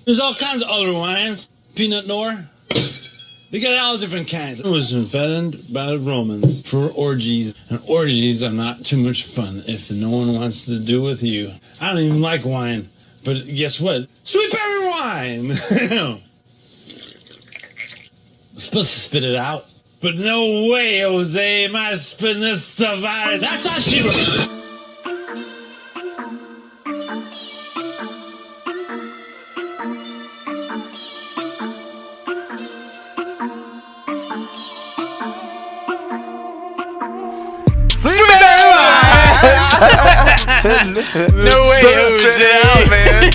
There's all kinds of other wines. Peanut Nor. They got all different kinds. It was invented by the Romans for orgies. And orgies are not too much fun if no one wants to do with you. I don't even like wine. But guess what? Sweet berry wine! I'm supposed to spit it out. But no way, Jose. Am I spitting this stuff out? That's how she was. No way, Jose. Out, man.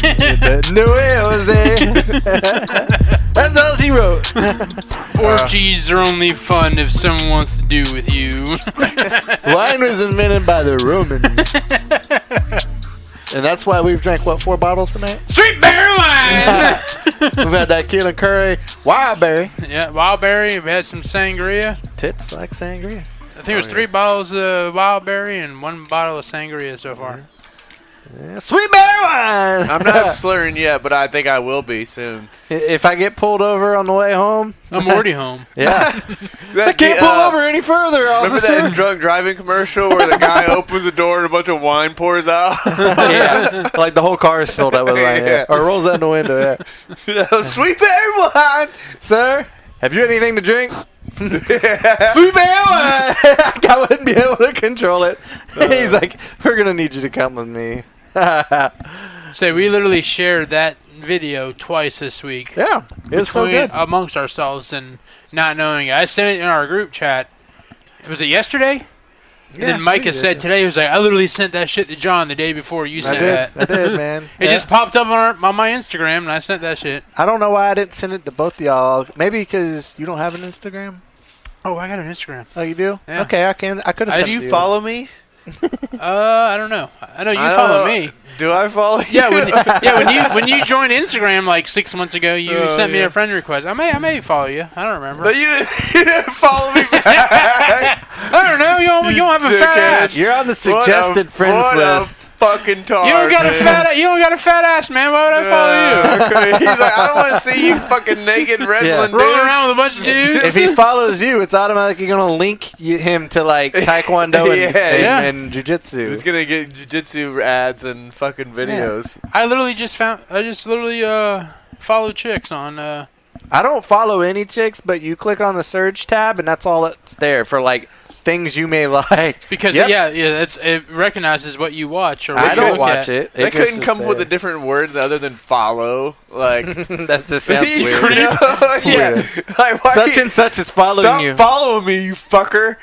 No way, Jose. That's all she wrote. Orgies are only fun if someone wants to do with you. Wine was invented by the Romans. And that's why we've drank, 4 bottles tonight? Sweet berry wine! We've had that Keelan Curry wild berry. Yeah, wild berry. We had some sangria. Tits like sangria. I think it was 3 bottles of wild berry and 1 bottle of sangria so far. Yeah, sweet berry wine! I'm not slurring yet, but I think I will be soon. If I get pulled over on the way home. I'm already home. Yeah. I can't pull over any further, Remember officer. that drunk driving commercial where the guy opens the door and a bunch of wine pours out? Yeah. Like the whole car is filled up with wine. Yeah. Or rolls out the window, yeah. Sweet berry wine! Sir, have you anything to drink? Sweet berry wine! I wouldn't be able to control it. He's like, we're going to need you to come with me. So we literally shared that video twice this week. Yeah, it was so good. Amongst ourselves and not knowing it. I sent it in our group chat. Was it yesterday? And then Micah said today, he was like, I literally sent that shit to John the day before you sent that. I did, man. It just popped up on my Instagram, and I sent that shit. I don't know why I didn't send it to both of y'all. Maybe because you don't have an Instagram? Oh, I got an Instagram. Oh, you do? Yeah. Okay, I could have sent Do it to you follow me? I don't know. I know you I don't follow know. me. Do I follow you? Yeah, when you joined Instagram like 6 months ago, you sent me yeah. a friend request. I may follow you. I don't remember. No, you didn't follow me back. I don't know. You don't have a fat ass. You're on the suggested friends list. Fucking tar. You don't got a fat ass, man. Why would I follow you? Okay. He's like, I don't want to see you fucking naked wrestling dudes. Rolling around with a bunch of dudes. If he follows you, it's automatically going to link him to like Taekwondo and Jiu-Jitsu. He's gonna get jiu-jitsu ads and fucking videos. I just literally follow chicks on. I don't follow any chicks, but you click on the search tab, and that's all that's there for like things you may like. Because it recognizes what you watch or what I you don't look watch at. it. They couldn't come up with a different word other than follow. Like that just sounds weird. Yeah. Like, why Such and such is following stop you. following me, you fucker.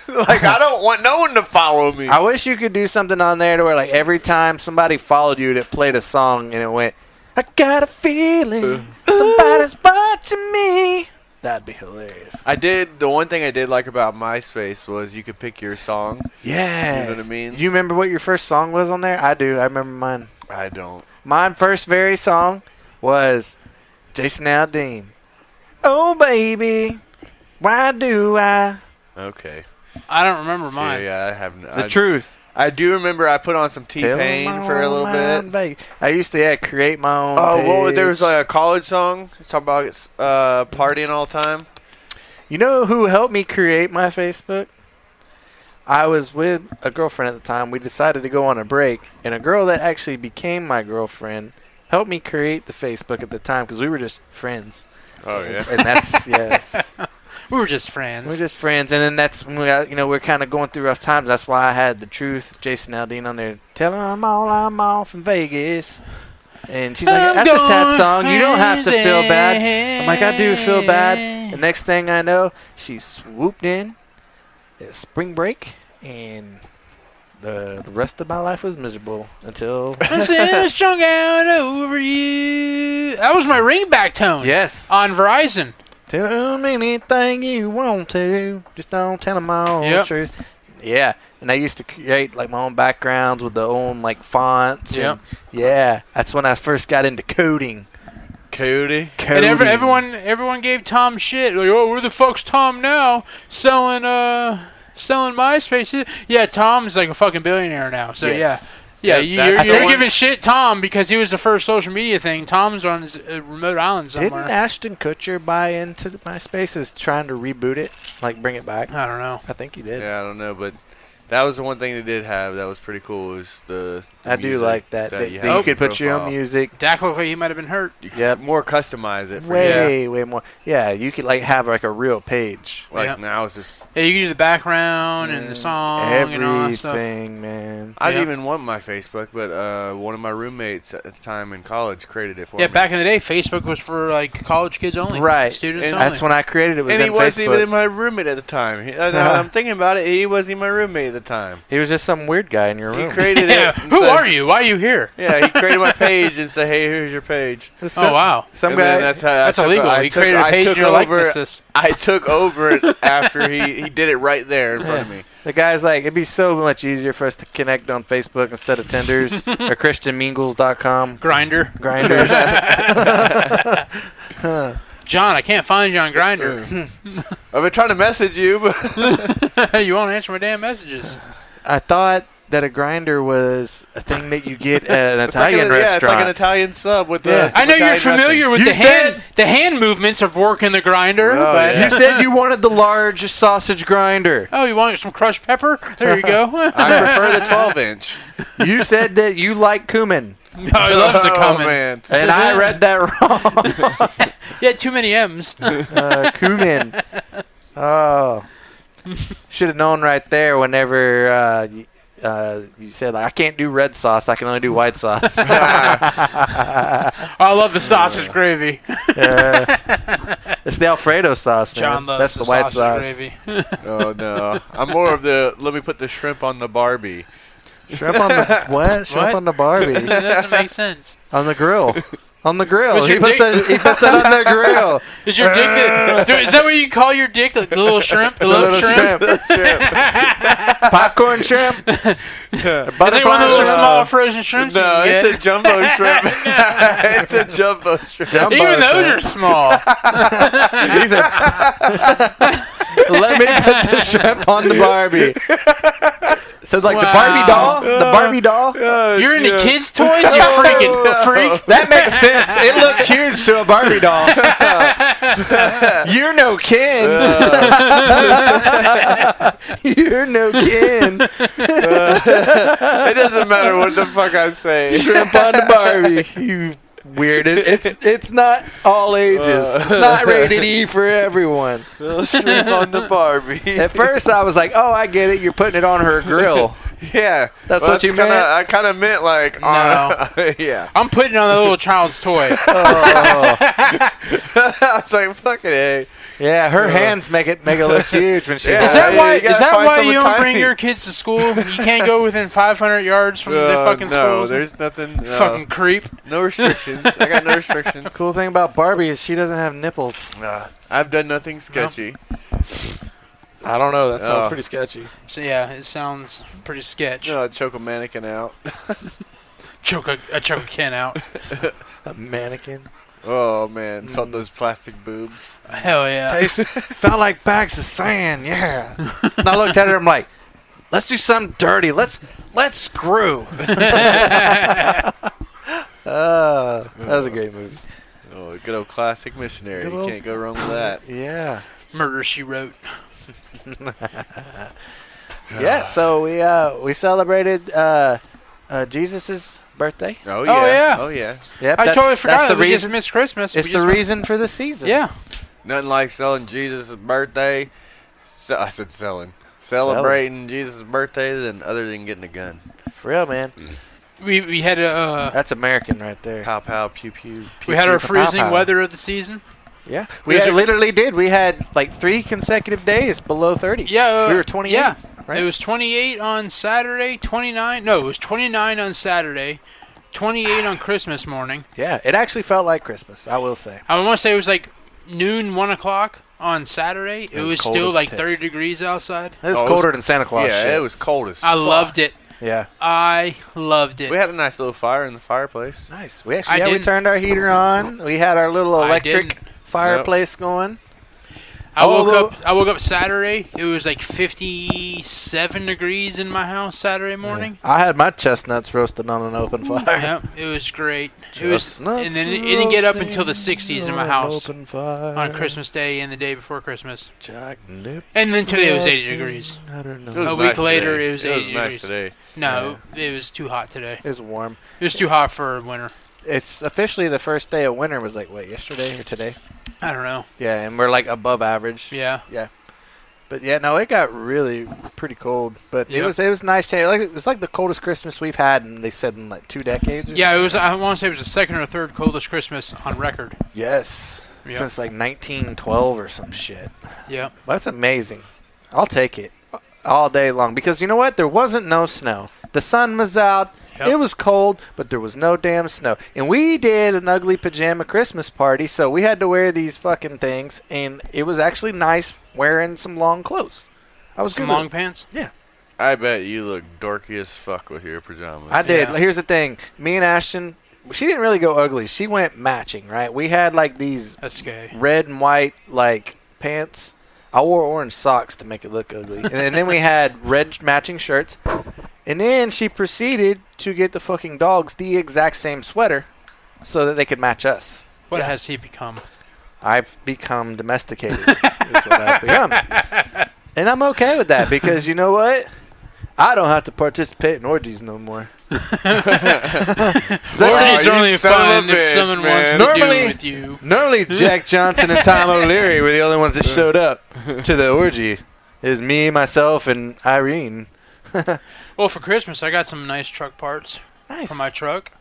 Like I don't want no one to follow me. I wish you could do something on there to where like every time somebody followed you, it played a song and it went, I got a feeling somebody's watching me. That'd be hilarious. The one thing I did like about MySpace was you could pick your song. Yeah. You know what I mean? You remember what your first song was on there? I do. I remember mine. I don't. My first very song was Jason Aldean. Oh, baby, why do I? Okay. I don't remember mine. Yeah, I have The truth. I do remember I put on some T-Pain for a little bit. I used to create my own page. There was like a college song. It's talking about partying all the time. You know who helped me create my Facebook? I was with a girlfriend at the time. We decided to go on a break, and a girl that actually became my girlfriend helped me create the Facebook at the time because we were just friends. Oh yeah. And that's yes. We were just friends. We're just friends, and then that's when we're kind of going through rough times. That's why I had the truth, Jason Aldean, on there. Tell them all I'm off in Vegas, and she's like, "That's a sad song. You don't have to feel bad." I'm like, "I do feel bad." The next thing I know, she swooped in. It's spring break, and the rest of my life was miserable until I'm still strung out over you. That was my ringback tone. yes. On Verizon. Tell them anything you want to. Just don't tell them all the truth. Yeah. And I used to create like my own backgrounds with the own like fonts. Yep. Yeah. That's when I first got into coding. Cody. And everyone gave Tom shit. Like, oh, where the fuck's Tom now? Selling MySpace. Yeah, Tom's like a fucking billionaire now. So Yes. Yeah, that's the you're one- giving shit Tom because he was the first social media thing. Tom's on his remote island somewhere. Didn't Ashton Kutcher buy into MySpace? Is trying to reboot it, like bring it back? I don't know. I think he did. Yeah, I don't know, but that was the one thing they did have that was pretty cool. Was the I do music like that. you You, have in could put your profile. own music. Dak looked like he might have been hurt. You could Yep. more customize it for Way more. Yeah, you could like have like a real page. you. Like Yep. now it's just. Yeah, you can do the background and the song and all that stuff. Everything, man. I didn't Yeah. even want my Facebook, but one of my roommates at the time in college created it for Yeah, me. back in the day, Facebook was for like college kids only, Right. Students And only. That's when I created it. Was And he in wasn't even Facebook. in my roommate at the time. I'm thinking about it. He wasn't even my roommate at the time. He was just some weird guy in your He room. created yeah. it. and Who said- are you? Why are you here? Yeah, he created my page and said, "Hey, here's your page." Oh wow, Some And then guy. that's how I that's took- illegal. I He took- created a I page took in your over- likeness. I took over it after he did it right there in front of me. The guy's like, it'd be so much easier for us to connect on Facebook instead of Tinders or ChristianMingles.com. Grinder. Grinders. John, I can't find you on Grinder. I've been trying to message you, but You won't answer my damn messages. I thought that a grinder was a thing that you get at an it's like Italian yeah, it's restaurant. like an Italian sub with Yeah. the. I know you're Italian familiar dressing. with You the hand movements of working the grinder, Oh, but yeah. You said you wanted the large sausage grinder. oh, you want some crushed pepper? There you go. I prefer the 12-inch. You said that you like cumin. Oh, he loves the Oh comment. man, And I read that wrong. Yeah, too many M's. Cumin. Oh. Should have known right there whenever you said, like, I can't do red sauce. I can only do white sauce. I love the sausage gravy. It's the Alfredo sauce, man. John loves That's the white sausage sauce. gravy. oh no, I'm more of the. Let me put the shrimp on the Barbie. Shrimp on the what? Shrimp What? on the Barbie. That doesn't make sense. On the grill. On the grill. Was He your puts, dick- he puts it on the grill. Is your dick is that what you call your dick? The little shrimp? The little shrimp? Popcorn shrimp. Is it one Butterfly of those shrimp. small frozen shrimps you No, can it's get? a jumbo shrimp. It's a jumbo shrimp. Jumbo Even those shrimp. are small. These are. Let me put the shrimp on the Barbie. So like the Barbie doll, You're into kids' toys, you freaking freak. That makes sense. It looks huge to a Barbie doll. You're no kin. You're no kin. It doesn't matter what the fuck I say. Shrimp on the Barbie. You weird. It's not all ages. It's not rated E for everyone. Little shrimp on the Barbie. At first, I was like, "Oh, I get it. You're putting it on her grill." Yeah, That's what you meant? I kind of meant like, yeah. I'm putting it on a little child's toy. I was like, fucking A. Yeah, her hands make it look huge when she. Yeah. Is that you why? gotta Is that find why someone you don't bring tiny. your kids to school? You can't go within 500 yards from the fucking no, schools. there's nothing. No, Fucking creep. no restrictions. I got no restrictions. Cool thing about Barbie is she doesn't have nipples. I've done nothing sketchy. I don't know. That sounds pretty sketchy. So yeah, it sounds pretty sketch. No, I'd choke a mannequin out. Choke a Ken out. A mannequin. Oh man, felt those plastic boobs. Hell yeah. Felt like bags of sand. Yeah. And I looked at her. I'm like, let's do something dirty. Let's screw. That was a great movie. Oh, good old classic missionary. Good You old- can't go wrong with that. Yeah. Murder, She Wrote. Yeah. So we celebrated Jesus's birthday. Oh Oh, yeah. Oh yeah. Yep. I totally forgot That's the that we just reason. missed Christmas. It's We the just reason for the season. Yeah. Nothing like selling Jesus' birthday. I said selling. Celebrating Jesus' birthday other than getting a gun. For real, man. We had a That's American right there. Pow pow pew pew. we had our pew, freezing pow. weather of the season. Yeah. We We had- literally did. We had like 3 consecutive days below 30. Yeah, we were 28. Yeah, right? it was 28 on Saturday, 29. No, it was 29 on Saturday, 28 on Christmas morning. Yeah, it actually felt like Christmas, I will say. I want to say it was like noon, 1 o'clock on Saturday. It was was cold still as like tits. 30 degrees outside. It was Oh, it colder was- than Santa Claus Yeah, shit. it was cold as I fuck. loved it. Yeah. I loved it. We had a nice little fire in the fireplace. Nice. We actually I we didn't- turned our heater on. We had our little I electric didn't. fireplace going. I woke up Saturday. It was like 57 degrees in my house Saturday morning. I had my chestnuts roasted on an open fire. Yep, it was great. And then it didn't get up until the 60s in my house on Christmas Day and the day before Christmas. And then today it was 80 degrees. I don't know. A week later it was 80 It was nice degrees. today. No, it was too hot today. It was warm. It was too hot for winter. It's officially the first day of winter was like, what, yesterday or today? I don't know. Yeah, and we're like above average. Yeah. But yeah, no, it got really pretty cold. But Yep. it was nice change. Like it's like the coldest Christmas we've had, and they said in like 2 decades. Or Yeah, it something. was. I want to say it was the second or third coldest Christmas on record. Yes, Yep. since like 1912 or some shit. Yeah. That's amazing. I'll take it all day long because you know what? There wasn't no snow. The sun was out. Yep. It was cold, but there was no damn snow. And we did an ugly pajama Christmas party, so we had to wear these fucking things, and it was actually nice wearing some long clothes. I was Some good long with it. pants. I bet you look dorky as fuck with your pajamas. I did. Yeah. Here's the thing. Me and Ashton, she didn't really go ugly. She went matching, right? We had like these That's gay. red and white like pants. I wore orange socks to make it look ugly. And then we had red matching shirts. And then she proceeded to get the fucking dogs the exact same sweater so that they could match us. What has he become? I've become domesticated is what I've become. And I'm okay with that because you know what? I don't have to participate in orgies no more. Orgies are only son of fun a if bitch, someone man. wants to Normally- do it with you. Normally, Jack Johnson and Tom O'Leary were the only ones that showed up to the orgy. It was me, myself, and Irene. Well, for Christmas, I got some nice truck parts Nice. for my truck.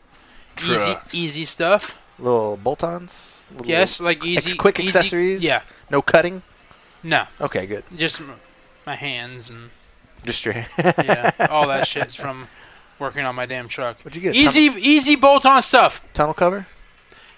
Trucks. Easy stuff. Little bolt-ons? Little Yes, like easy. quick easy- accessories? Yeah. No cutting? No, Okay, good. just my hands and Just your yeah, all that shit's from working on my damn truck. What'd you get? Easy bolt-on stuff. Tunnel cover?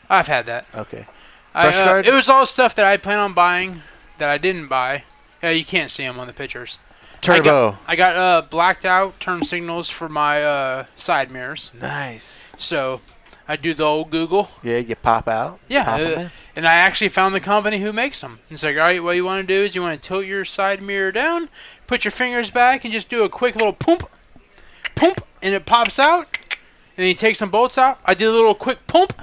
I've had that. Okay. Brush guard? It was all stuff that I plan on buying that I didn't buy. Yeah, you can't see them on the pictures. Turbo. I got blacked out turn signals for my side mirrors. Nice. So I do the old Google. Yeah, you pop out. Yeah, Pop 'em in. and I actually found the company who makes them. It's like, all right, what you want to do is you want to tilt your side mirror down, put your fingers back, and just do a quick little pump, and it pops out. And then you take some bolts out. I did a little quick pump,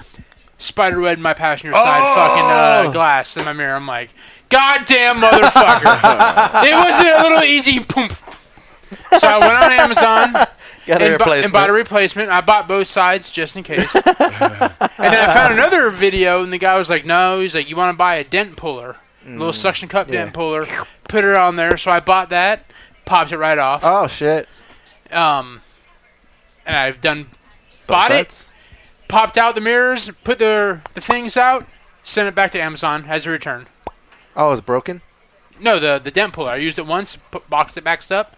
spiderweb my passenger side fucking glass in my mirror. I'm like, goddamn motherfucker! It wasn't a little easy pump. So I went on Amazon. Got a replacement. And bought a replacement. I bought both sides just in case. And then I found another video, and the guy was like, no. He's like, you want to buy a dent puller. A little suction cup dent puller. Put it on there. So I bought that. Popped it right off. Oh, shit. And I've bought it. Popped out the mirrors. Put the things out. Sent it back to Amazon as a return. Oh, it's broken? No, the dent puller. I used it once. Boxed it back up.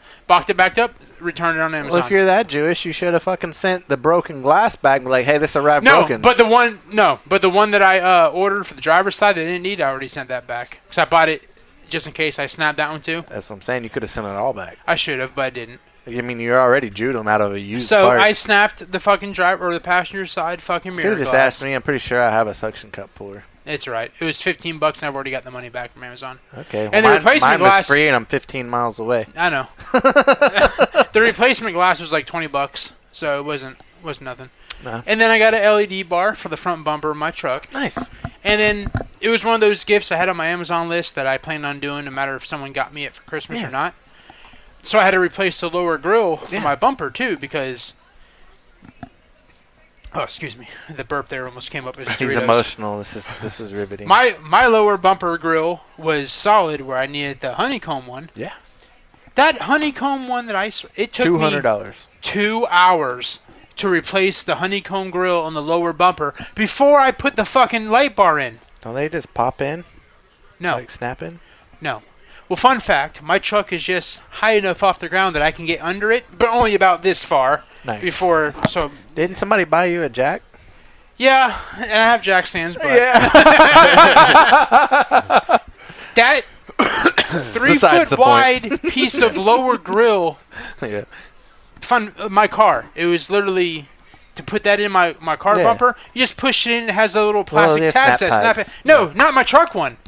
Returned it on Amazon. Well, if you're that Jewish, you should have fucking sent the broken glass back and be like, hey, this arrived No, broken. but the one that I ordered for the driver's side that I didn't need, I already sent that back because I bought it just in case I snapped that one too. That's what I'm saying. You could have sent it all back. I should have, but I didn't. I mean, you're already Jewed them out of a used So part. I snapped the fucking driver or the passenger side fucking You mirror could have just glass. asked me. I'm pretty sure I have a suction cup puller. It's right. It was $15 and I've already got the money back from Amazon. Okay. And the replacement mine glass- was free, and I'm 15 miles away. I know. The replacement glass was like $20, so it wasn't nothing. No. And then I got an LED bar for the front bumper of my truck. Nice. And then it was one of those gifts I had on my Amazon list that I planned on doing no matter if someone got me it for Christmas or not. So I had to replace the lower grill for my bumper too because... Oh, excuse me. The burp there almost came up as Doritos. He's emotional. This is riveting. My lower bumper grill was solid where I needed the honeycomb one. Yeah. That honeycomb one that it took me $200. 2 hours to replace the honeycomb grill on the lower bumper before I put the fucking light bar in. Don't they just pop in? No. Like snap in? No. Well, fun fact, my truck is just high enough off the ground that I can get under it, but only about this far. Nice. Before, so... Didn't somebody buy you a jack? Yeah, and I have jack stands, but... Yeah. That 3 Besides the foot point. wide piece of lower grill... Yeah. My car. It was literally... To put that in my car bumper, you just push it in, it has a little plastic yeah, tabs snap that snap ties. it. No, not my truck one.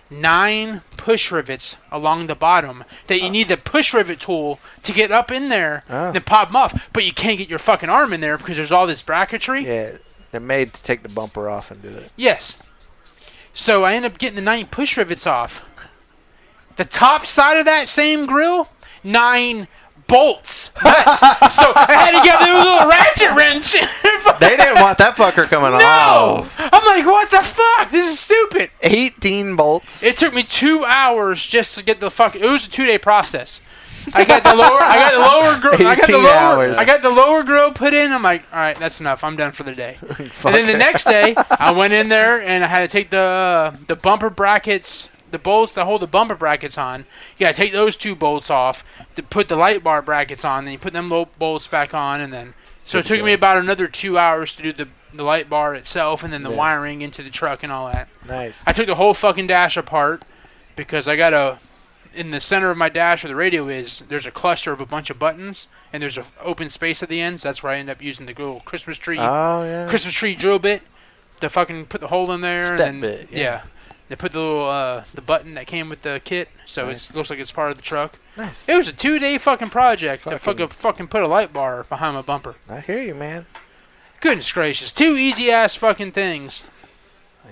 9 push rivets along the bottom that you need the push rivet tool to get up in there and pop them off. But you can't get your fucking arm in there because there's all this bracketry. Yeah, they're made to take the bumper off and do it. Yes. So I end up getting the 9 push rivets off. The top side of that same grill, 9 bolts. So I had to get a little ratchet wrench. They didn't want that fucker coming off. I'm like, what the fuck? This is stupid. 18 bolts. It took me 2 hours just to get the fucking. It was a 2-day process. I got the lower grill. I got the lower grill put in. I'm like, all right, that's enough. I'm done for the day. And then the next day, I went in there and I had to take the bumper brackets, the bolts that hold the bumper brackets on. You got to take those 2 bolts off to put the light bar brackets on. Then you put them bolts back on, and then so it took me about another 2 hours to do the light bar itself, and then the wiring into the truck and all that. Nice. I took the whole fucking dash apart because I got in the center of my dash where the radio is, there's a cluster of a bunch of buttons, and there's an open space at the end, so that's where I end up using the little Christmas tree drill bit to fucking put the hole in there. Bit, yeah. They put the little the button that came with the kit, so it looks like it's part of the truck. Nice. It was a 2-day fucking project to fucking put a light bar behind my bumper. I hear you, man. Goodness gracious. 2 easy-ass fucking things.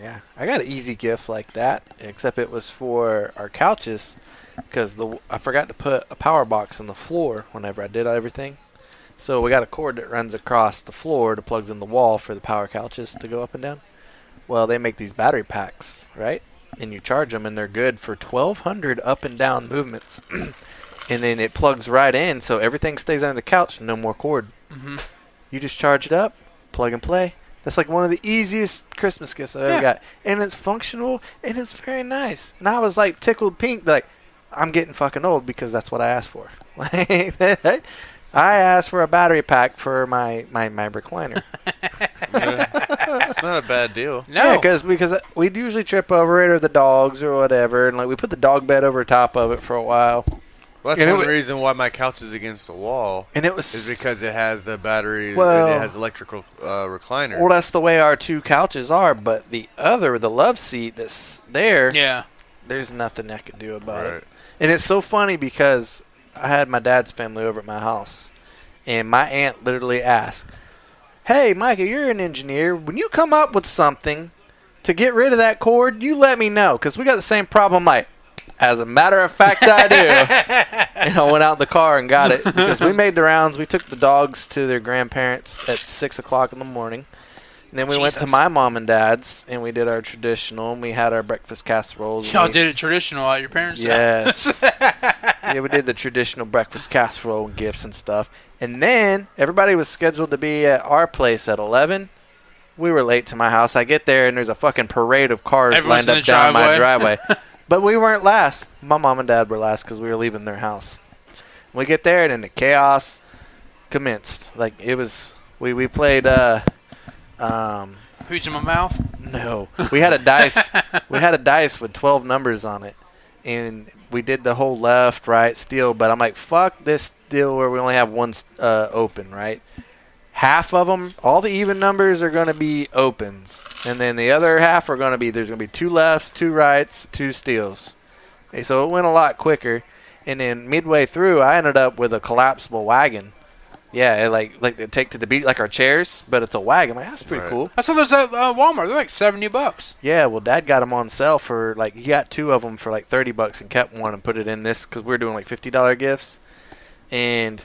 Yeah. I got an easy gift like that, except it was for our couches. Because I forgot to put a power box on the floor whenever I did everything. So we got a cord that runs across the floor that plugs in the wall for the power couches to go up and down. Well, they make these battery packs, right? And you charge them, and they're good for 1,200 up and down movements. And then it plugs right in, so everything stays under the couch, no more cord. Mm-hmm. You just charge it up, plug and play. That's like one of the easiest Christmas gifts I've ever got. And it's functional, and it's very nice. And I was like tickled pink, like, I'm getting fucking old because that's what I asked for. I asked for a battery pack for my recliner. It's not a bad deal. No. Yeah, because we'd usually trip over it or the dogs or whatever, and like we put the dog bed over top of it for a while. Well, that's one reason why my couch is against the wall. And it was is because it has the battery. Well, it has electrical recliner. Well, that's the way our 2 couches are. But the love seat that's there, there's nothing I could do about it. And it's so funny because I had my dad's family over at my house, and my aunt literally asked, "Hey, Micah, you're an engineer. When you come up with something to get rid of that cord, you let me know, because we got the same problem." Like, as a matter of fact, I do. And I went out in the car and got it because we made the rounds. We took the dogs to their grandparents at 6 o'clock in the morning. And then we went to my mom and dad's, and we did our traditional, and we had our breakfast casseroles. Y'all did it traditional at your parents' house. Yes. Yeah, we did the traditional breakfast casserole and gifts and stuff. And then everybody was scheduled to be at our place at 11. We were late to my house. I get there, and there's a fucking parade of cars lined up down my driveway. But we weren't last. My mom and dad were last because we were leaving their house. We get there, and then the chaos commenced. Like, it was, we played, Who's in my mouth? No. We had a dice. We had a dice with 12 numbers on it. And we did the whole left, right, steal. But I'm like, fuck this deal where we only have one open, right? Half of them, all the even numbers are going to be opens. And then the other half are going to be, there's going to be 2 lefts, 2 rights, 2 steals. Okay, so it went a lot quicker. And then midway through, I ended up with a collapsible wagon. Yeah, like they take to the beach, like our chairs, but it's a wagon. I'm like, that's pretty cool. I saw those at Walmart. They're like $70. Yeah, well, Dad got them on sale for, like, he got 2 of them for like $30 and kept one and put it in this because we were doing like $50 gifts. And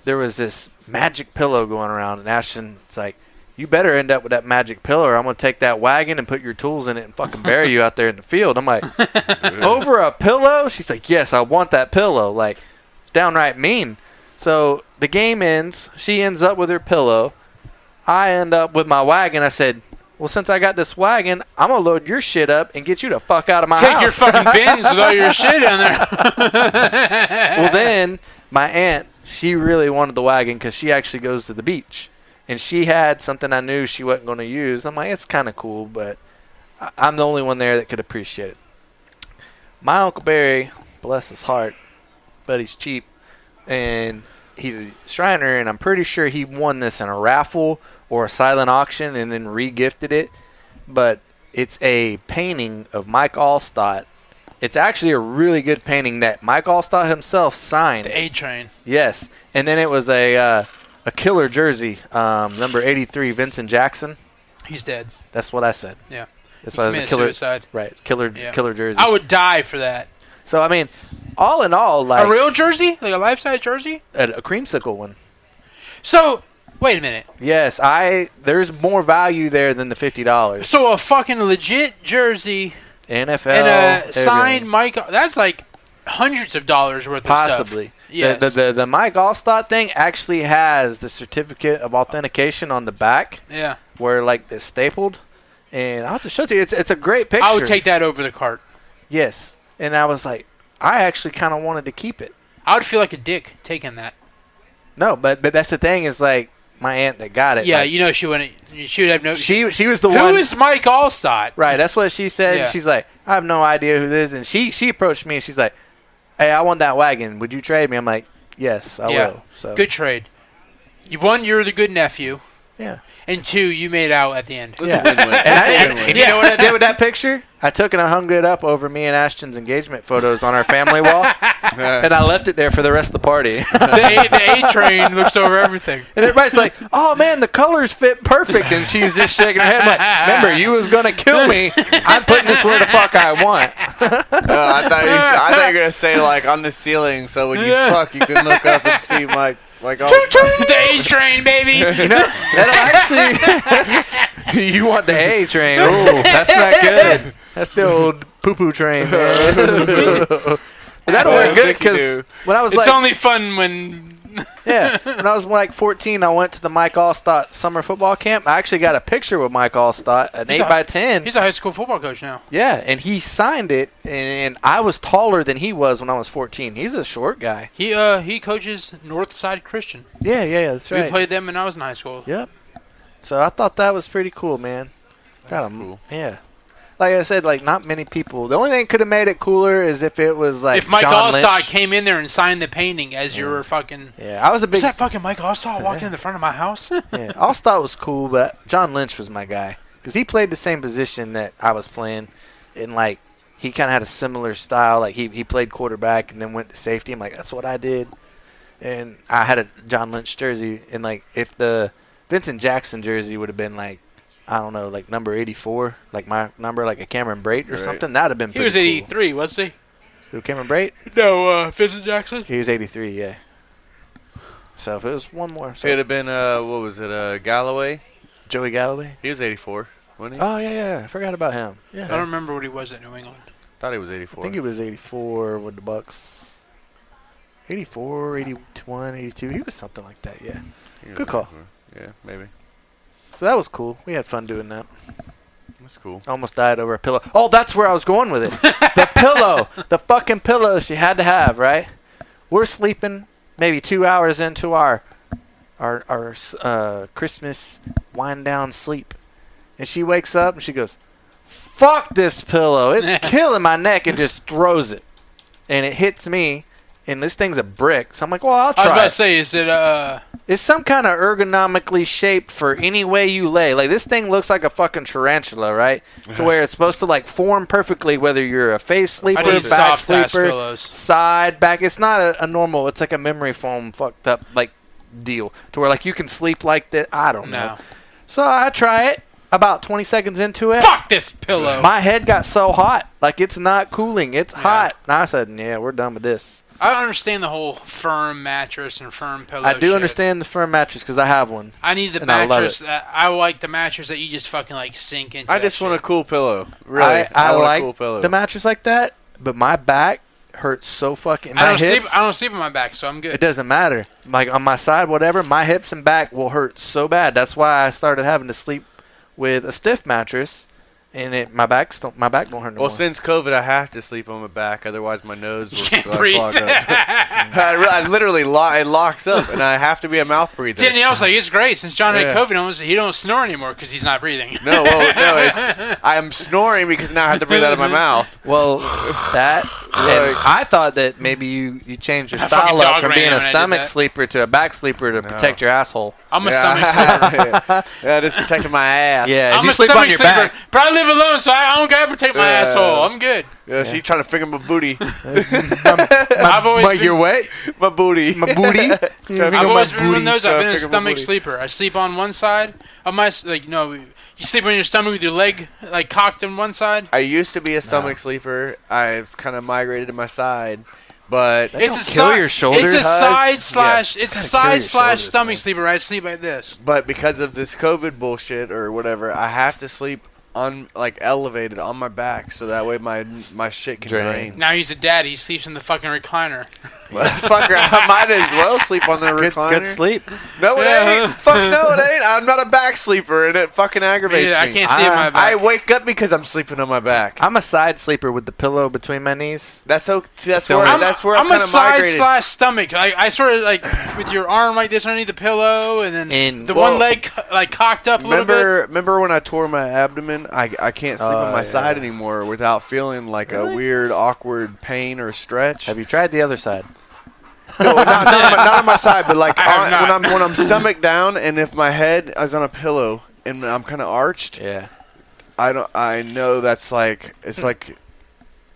there was this magic pillow going around, and Ashton's like, you better end up with that magic pillow, or I'm going to take that wagon and put your tools in it and fucking bury you out there in the field. I'm like, over a pillow? She's like, yes, I want that pillow. Like, downright mean. So the game ends. She ends up with her pillow. I end up with my wagon. I said, well, since I got this wagon, I'm going to load your shit up and get you the fuck out of my house. Take your fucking bins with all your shit in there. Well, then my aunt, she really wanted the wagon because she actually goes to the beach. And she had something I knew she wasn't going to use. I'm like, it's kind of cool, but I'm the only one there that could appreciate it. My Uncle Barry, bless his heart, but he's cheap. And he's a Shriner, and I'm pretty sure he won this in a raffle or a silent auction and then re-gifted it. But it's a painting of Mike Allstott It's actually a really good painting that Mike Allstott himself signed. The A-Train. Yes. And then it was a killer jersey, number 83, Vincent Jackson. He's dead. That's what I said. Yeah. That's He why it was a committed killer. suicide. Right. Killer jersey. I would die for that. So, I mean, all in all, like. A real jersey? Like a life-size jersey? A creamsicle one. So, wait a minute. Yes, there's more value there than the $50. So a fucking legit jersey NFL. and a signed everything. Mike, that's like hundreds of dollars worth of stuff. Possibly. Yes. The Mike Allstott thing actually has the certificate of authentication on the back Yeah. where, like, it's stapled. And I'll have to show it to you. It's a great picture. I would take that over the cart. Yes. And I was like, I actually kind of wanted to keep it. I would feel like a dick taking that. No, but that's the thing is, like, my aunt that got it. Yeah, like, you know she wouldn't. She would have no. she was the Who one. is Mike Allstott? Right, that's what she said. Yeah. She's like, I have no idea who this is. And she approached me and she's like, hey, I want that wagon. Would you trade me? I'm like, yes, I will. So Good trade. One, you're the good nephew. Yeah. And two, you made out at the end. That's Yeah. a win-win. And you know what I did with that picture? I took and I hung it up over me and Ashton's engagement photos on our family wall. And I left it there for the rest of the party. The A-Train looks over everything. And everybody's like, oh, man, the colors fit perfect. And she's just shaking her head like, remember, you was going to kill me. I'm putting this where the fuck I want. No, I thought you were gonna say like on the ceiling, so when you fuck, you can look up and see Mike. The A-Train, baby. You know, that'll actually... you want the A train. Oh, that's not good. That's the old poo-poo train, man. That'll work good because when I was It's like... only fun when... Yeah, when I was like 14, I went to the Mike Allstott summer football camp. I actually got a picture with Mike Allstott, an 8x10. He's a high school football coach now. Yeah, and he signed it, and I was taller than he was when I was 14. He's a short guy. He coaches Northside Christian. Yeah, that's right. We played them when I was in high school. Yep. So I thought that was pretty cool, man. That's cool. Yeah. Like I said, like not many people. The only thing that could have made it cooler is if it was like if Mike John Allstott Lynch. came in there and signed the painting as you were fucking... Yeah, I was a big... Was that fucking Mike Allstott walking in the front of my house? Yeah, Allstott was cool, but John Lynch was my guy. Because he played the same position that I was playing. And, like, he kind of had a similar style. Like, he played quarterback and then went to safety. I'm like, that's what I did. And I had a John Lynch jersey. And, like, if the Vincent Jackson jersey would have been, like, I don't know, like number 84, like my number, like a Cameron Brate or something, that would have been He pretty was cool. 83, wasn't he? Who, Cameron Brate? No, Vincent Jackson. He was 83, yeah. So if it was one more. So It would have been, what was it, Galloway? Joey Galloway? He was 84, wasn't he? Oh, yeah. I forgot about him. Yeah. I don't remember what he was at New England. Thought he was I 84. think he was 84 with the Bucks. 84, 81, 82. He was something like that, yeah. He was Good call. 84. Yeah, maybe. So that was cool. We had fun doing that. That's cool. Almost died over a pillow. Oh, that's where I was going with it. The pillow. The fucking pillow she had to have, right? We're sleeping maybe 2 hours into our Christmas wind down sleep. And she wakes up and she goes, fuck this pillow. It's killing my neck, and just throws it. And it hits me. And this thing's a brick. So I'm like, well, I'll try I was about it. to say, is it It's some kind of ergonomically shaped for any way you lay. Like, this thing looks like a fucking tarantula, right? To where it's supposed to, like, form perfectly whether you're a face sleeper, I need back soft-ass sleeper, pillows. side, back. It's not a normal, it's like a memory foam fucked up, like, deal. To where, like, you can sleep like that. I don't know. No. So I try it. About 20 seconds into it, Fuck this pillow. my head got so hot. Like, it's not cooling. It's hot. And I said, yeah, we're done with this. I understand the whole firm mattress and firm pillow I do shit. understand the firm mattress because I have one. I need the and I love mattress. I like the mattress that you just fucking like sink into. I just that want a shit. cool pillow. Really. I want like a cool pillow. the mattress like that, but my back hurts so fucking. I My don't sleep. hips, I don't sleep on my back, so I'm it good. doesn't matter. Like on my side, whatever, my hips and back will hurt so bad. That's why I started having to sleep with a stiff mattress, and my back don't hurt no more. Well, since COVID, I have to sleep on my back, otherwise my nose will Can't breathe. clog up. I literally it locks up, and I have to be a mouth breather. Danielle's like, it's great since John had Yeah. COVID. He don't snore anymore because he's not breathing. No, I'm snoring because now I have to breathe out of my mouth. well, that and I thought that maybe you changed your I style fucking up dog from ran being when a I did stomach that. sleeper to a back sleeper to protect your asshole. I'm a stomach sleeper. Yeah, just protecting my ass. Yeah, if I'm you a sleep stomach on your sleeper, back. but I live alone, so I don't gotta protect my asshole. I'm good. Yeah, she trying to finger my booty. I've always been, Your way? My booty. My booty? I've always been one of those. I've been a Finger my stomach booty. sleeper. I sleep on one side of my you sleep on your stomach with your leg like cocked on one side. I used to be a stomach sleeper. I've kind of migrated to my side, but That don't kill your shoulders. It's a side Yes. slash. It's a Kinda kill side your slash shoulders, stomach man. sleeper. I sleep like this. but because of this COVID bullshit or whatever, I have to sleep on like elevated on my back so that way my shit can drain. Now he's a dad. He sleeps in the fucking recliner. Fucker, I might as well sleep on the recliner. Good sleep. No, it Yeah. ain't. Fuck no, it ain't. I'm not a back sleeper, and it fucking aggravates Yeah, I me. can't sleep on my back. I wake up because I'm sleeping on my back. I'm a side sleeper with the pillow between my knees. That's where I'm I'm a side migrated. slash stomach. I sort of like with your arm like this underneath the pillow, and then And- the Well, one leg like cocked up a little bit. Remember when I tore my abdomen? I can't sleep on my yeah. side anymore without feeling like a weird, awkward pain or stretch. Have you tried the other side? No, not on my side, but like I have not. when I'm stomach down, and if my head is on a pillow and I'm kind of arched, Yeah. I know that's like it's like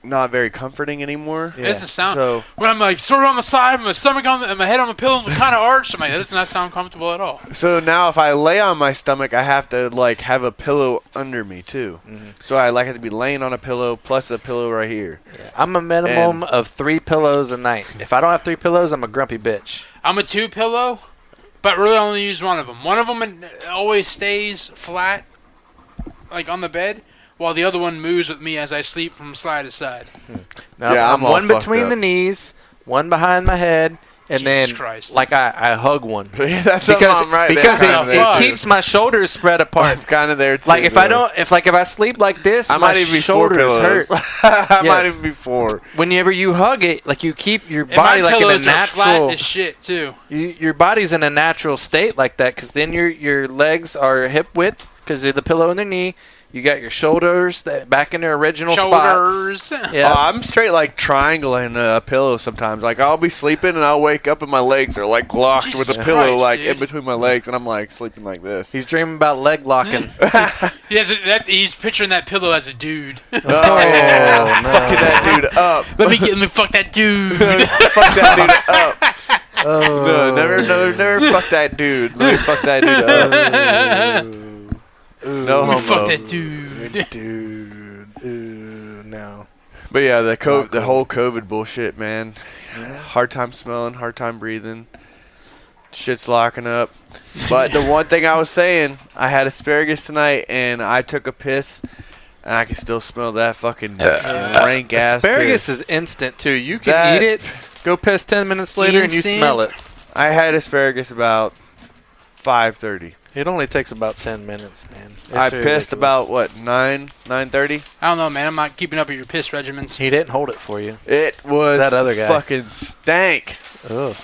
not very comforting anymore. Yeah. It's a sound. So When I'm like sort of on my side, my stomach on and my head on the pillow, and kind of arched. I'm like, that does not sound comfortable at all. so now if I lay on my stomach, I have to like have a pillow under me too. So I like have to be laying on a pillow plus a pillow right here. I'm a minimum of 3 pillows a night. If I don't have 3 pillows, I'm a grumpy bitch. I'm a 2 pillow, but really I only use one of them. One of them always stays flat, like on the bed, while the other one moves with me as I sleep from side to side. Now, Yeah, I'm I'm all one fucked between up. the knees, one behind my head, and Jesus then Christ. like I hug one. That's because I'm right because there. I'm it there, too. keeps my shoulders spread apart. I'm kind of there too. Like if I sleep like this, I my might even be 4 shoulders pillows. hurt. I might Yes. even be 4. Whenever you hug it, like you keep your And my body like in a pillows are flat natural. as shit too. Your body's in a natural state like that, because then your legs are hip width because of the pillow in their knee. You got your shoulders back in their original Shoulders. spots. Yeah. I'm straight like triangling a pillow sometimes. Like I'll be sleeping and I'll wake up and my legs are like locked with Jesus a pillow Christ, like dude. in between my legs and I'm like sleeping like this. He's dreaming about leg locking. He's picturing that pillow as a dude. Oh, yeah. no. Fucking that dude up. Let me fuck that dude. Fuck that dude up. Oh. No, never fuck that dude. Let me fuck that dude up. No Let me fuck homo. that dude. Dude. Ooh, no. But yeah, the whole COVID bullshit, man. Hard time smelling, hard time breathing. Shit's locking up. But the one thing I was saying, I had asparagus tonight and I took a piss and I can still smell that fucking rank ass Asparagus piss. is instant too. You can That- eat it, go piss 10 minutes later, and you Instant. smell it. I had asparagus about 5:30. It only takes about 10 minutes, man. It's I pissed ridiculous. about what 9:30. I don't know, man. I'm not keeping up with your piss regimens. He didn't hold it for you. It was That other guy. fucking stank. Ugh.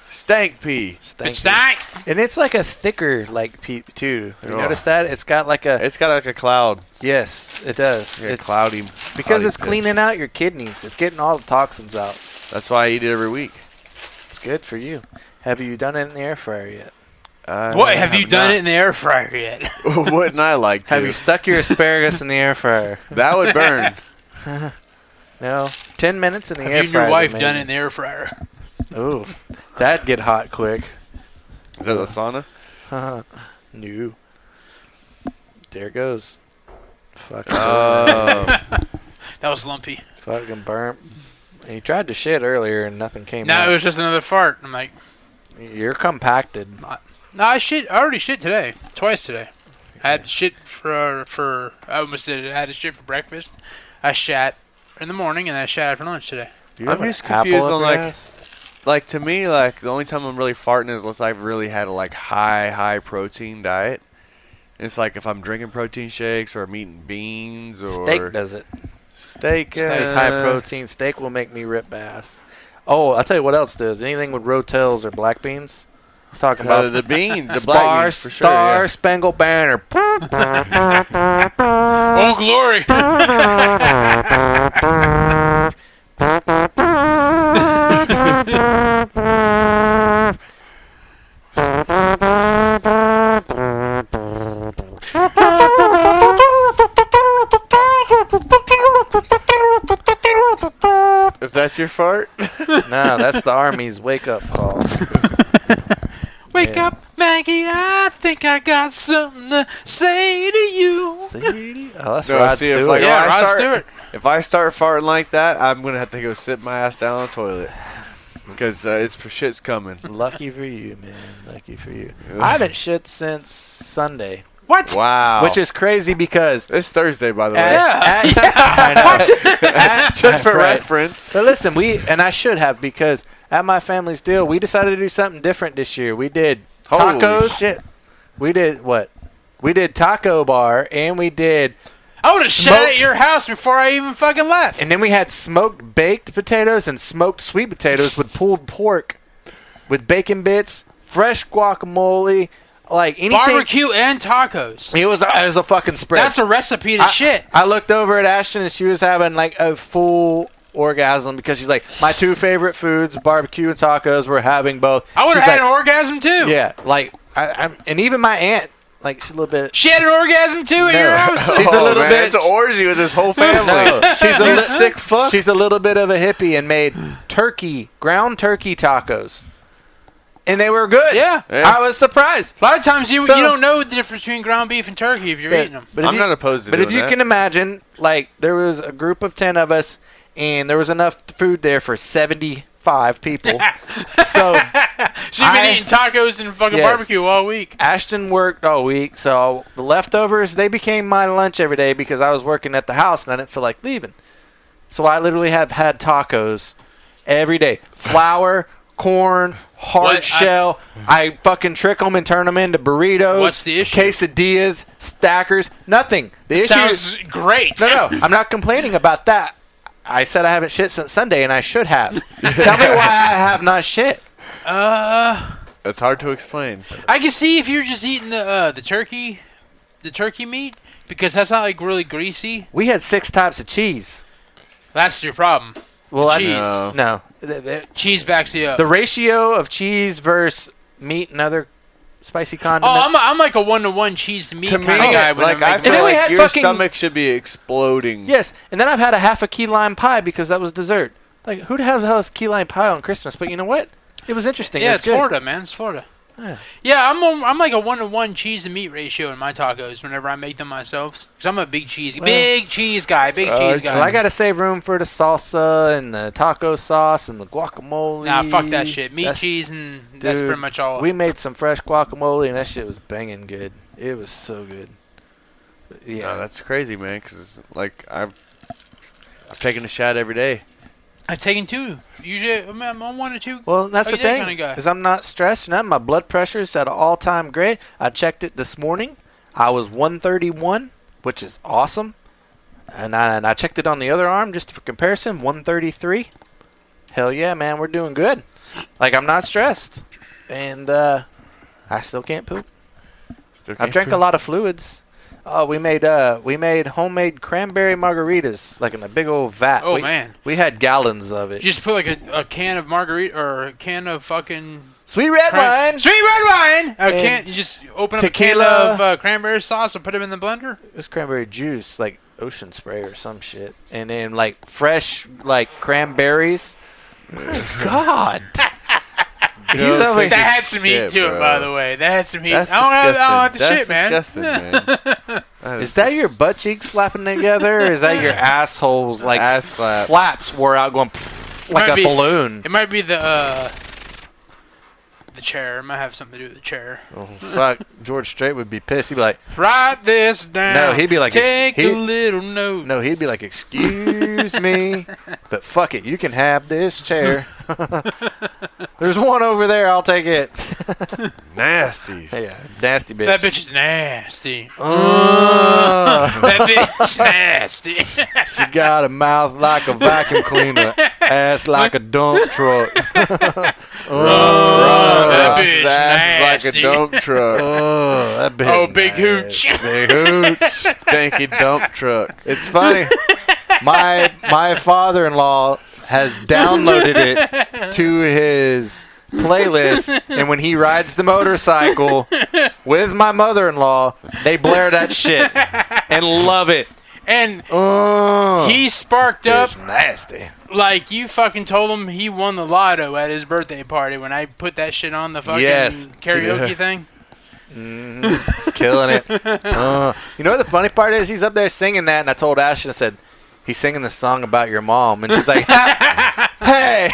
Stank pee. It stank. And it's like a thicker like pee too. Have you Ugh. noticed that? It's got like a It's got like a cloud. yes, it does. Yeah, It's cloudy. because cloudy it's piss. cleaning out your kidneys. It's getting all the toxins out. That's why I eat it every week. It's good for you. Have you done it in the air fryer yet? What have you done it in the air fryer yet? Wouldn't I like to? Have you stuck your asparagus in the air fryer? That would burn. No. 10 minutes in the Have air you and your fryer. wife done it in the air fryer? Ooh, that'd get hot quick. Is that the sauna? No. There it goes. Fucking, Oh. That was lumpy. fucking burnt. And you tried to shit earlier and nothing came No, out. it was just another fart. I'm like, You're compacted. no, I already shit today. Twice today. I had to shit for I almost did it. I had to shit for breakfast. I shat in the morning and I shat after lunch today. Do you I'm have an just confused apple on, up your like- ass? Like to me, like the only time I'm really farting is unless I've really had a like high protein diet. It's like if I'm drinking protein shakes or I'm eating beans or Steak does it. Steak. Steak's high protein. Steak will make me rip ass. Oh, I'll tell you what else does. Anything with Rotels or black beans. I'm talking about The beans, the black beans for sure. Star Yeah. Spangled Banner. Oh glory! That's your fart? No, that's the Army's wake-up call. Wake Yeah. up, Maggie. I think I got something to say to you. See? Oh, that's No, Rod see, if, Stewart. like, Yeah, if I Rod start- Stewart. If I start farting like that, I'm going to have to go sit my ass down on the toilet. Because shit's coming. Lucky for you, man. Lucky for you. I haven't shit since Sunday, What? Wow. which is crazy because... It's Thursday, by the way. I know. Just for Right. reference. But listen, I should have, because at my family's deal, we decided to do something different this year. We did Holy tacos. shit. We did what? We did taco bar, and we did... I would have shit at your house before I even fucking left. And then we had smoked baked potatoes and smoked sweet potatoes with pulled pork, with bacon bits, fresh guacamole, like anything. Barbecue and tacos. It was a fucking spread. That's a recipe to shit. I looked over at Ashton and she was having like a full orgasm because she's like, my two favorite foods, barbecue and tacos. We're having both. I would have She's had like, an orgasm too. Yeah, like and even my aunt, like she's a little bit. She had an orgasm too at your house. She's a little man, bit. It's an orgy with his whole family. No, she's You sick fuck. She's a little bit of a hippie and made ground turkey tacos, and they were good. Yeah. I was surprised. A lot of times you So- don't know the difference between ground beef and turkey if you're eating them. But if I'm you- not opposed to But if doing you that. can imagine, like there was a group of 10 of us, and there was enough food there for 75 people. So She's been eating tacos and fucking Yes. barbecue all week. Ashton worked all week, so the leftovers, they became my lunch every day because I was working at the house and I didn't feel like leaving. So I literally have had tacos every day. Flour, corn, hard What? shell. I fucking trick them and turn them into burritos. What's the issue? Quesadillas, stackers, nothing. The issue Sounds is... great. No, I'm not complaining about that. I said I haven't shit since Sunday, and I should have. Tell me why I have not shit. It's hard to explain. I can see if you're just eating the turkey meat because that's not like really greasy. We had 6 types of cheese. That's your problem. Well, Cheese. No. Cheese backs you up. The ratio of cheese versus meat and other spicy Oh, condiments. I'm like a 1-to-1 cheese to meat To kind me, of guy. When like I'm I making feel then we like had your fucking- stomach should be exploding. Yes, and then I've had a half a key lime pie because that was dessert. Like, who the hell has key lime pie on Christmas? But you know what? It was interesting. Yeah, It was it's good. Florida, man. It's Florida. Yeah, I'm like a 1-to-1 cheese to meat ratio in my tacos whenever I make them myself. Because I'm a big cheese guy. Big cheese guy. So I got to save room for the salsa and the taco sauce and the guacamole. Nah, fuck that shit. Meat, That's- cheese, and that's Dude, pretty much all. We made some fresh guacamole, and that shit was banging good. It was so good. But yeah, No, that's crazy, man. Because like I've taken a shot every day. I've taken 2. Usually, I'm on 1 or 2. well, that's Oh, the you're that thing. kinda guy. Is I'm not stressed. None. My blood pressure is at an all-time great. I checked it this morning. I was 131, which is awesome. And I checked it on the other arm just for comparison, 133. Hell yeah, man, we're doing good. Like, I'm not stressed. And I still can't poop. I've drank a lot of fluids. Oh, we made homemade cranberry margaritas, like in a big old vat. Oh, man. We had gallons of it. You just put like a can of margarita or a can of fucking Sweet red wine. Sweet red wine. And You just open up tequila. a can of cranberry sauce and put them in the blender. It was cranberry juice, like ocean spray or some shit. And then like fresh like cranberries. My God. He's over take That a had some heat shit, to it, bro. by the way. That had some heat. That's I don't have the disgusting. shit, man. That's disgusting, man. Is that your butt cheeks slapping together, or is that your assholes like Ass clap. flaps wore out going like might a be- balloon? It might be the chair. It might have something to do with the chair. Oh, fuck, George Strait would be pissed. He'd be like, Write this down. No, he'd be like, take he- a little note. no, he'd be like, excuse me, but fuck it, you can have this chair. There's one over there, I'll take it. Nasty. Yeah, nasty bitch. That bitch is nasty. Uh, That bitch nasty. she got a mouth like a vacuum cleaner, ass like a dump truck. That Ross's bitch ass nasty. like a dump truck. Oh, that bitch. Oh, big hooch. Big hooch. Stanky dump truck. It's funny. My father-in-law has downloaded it to his playlist, and when he rides the motorcycle with my mother-in-law, they blare that shit and love it. And Oh, he sparked up it's nasty. like you fucking told him he won the lotto at his birthday party when I put that shit on the fucking karaoke thing. He's killing it. You know what the funny part is? He's up there singing that, and I told Ashton, I said, he's singing the song about your mom. And she's like, hey.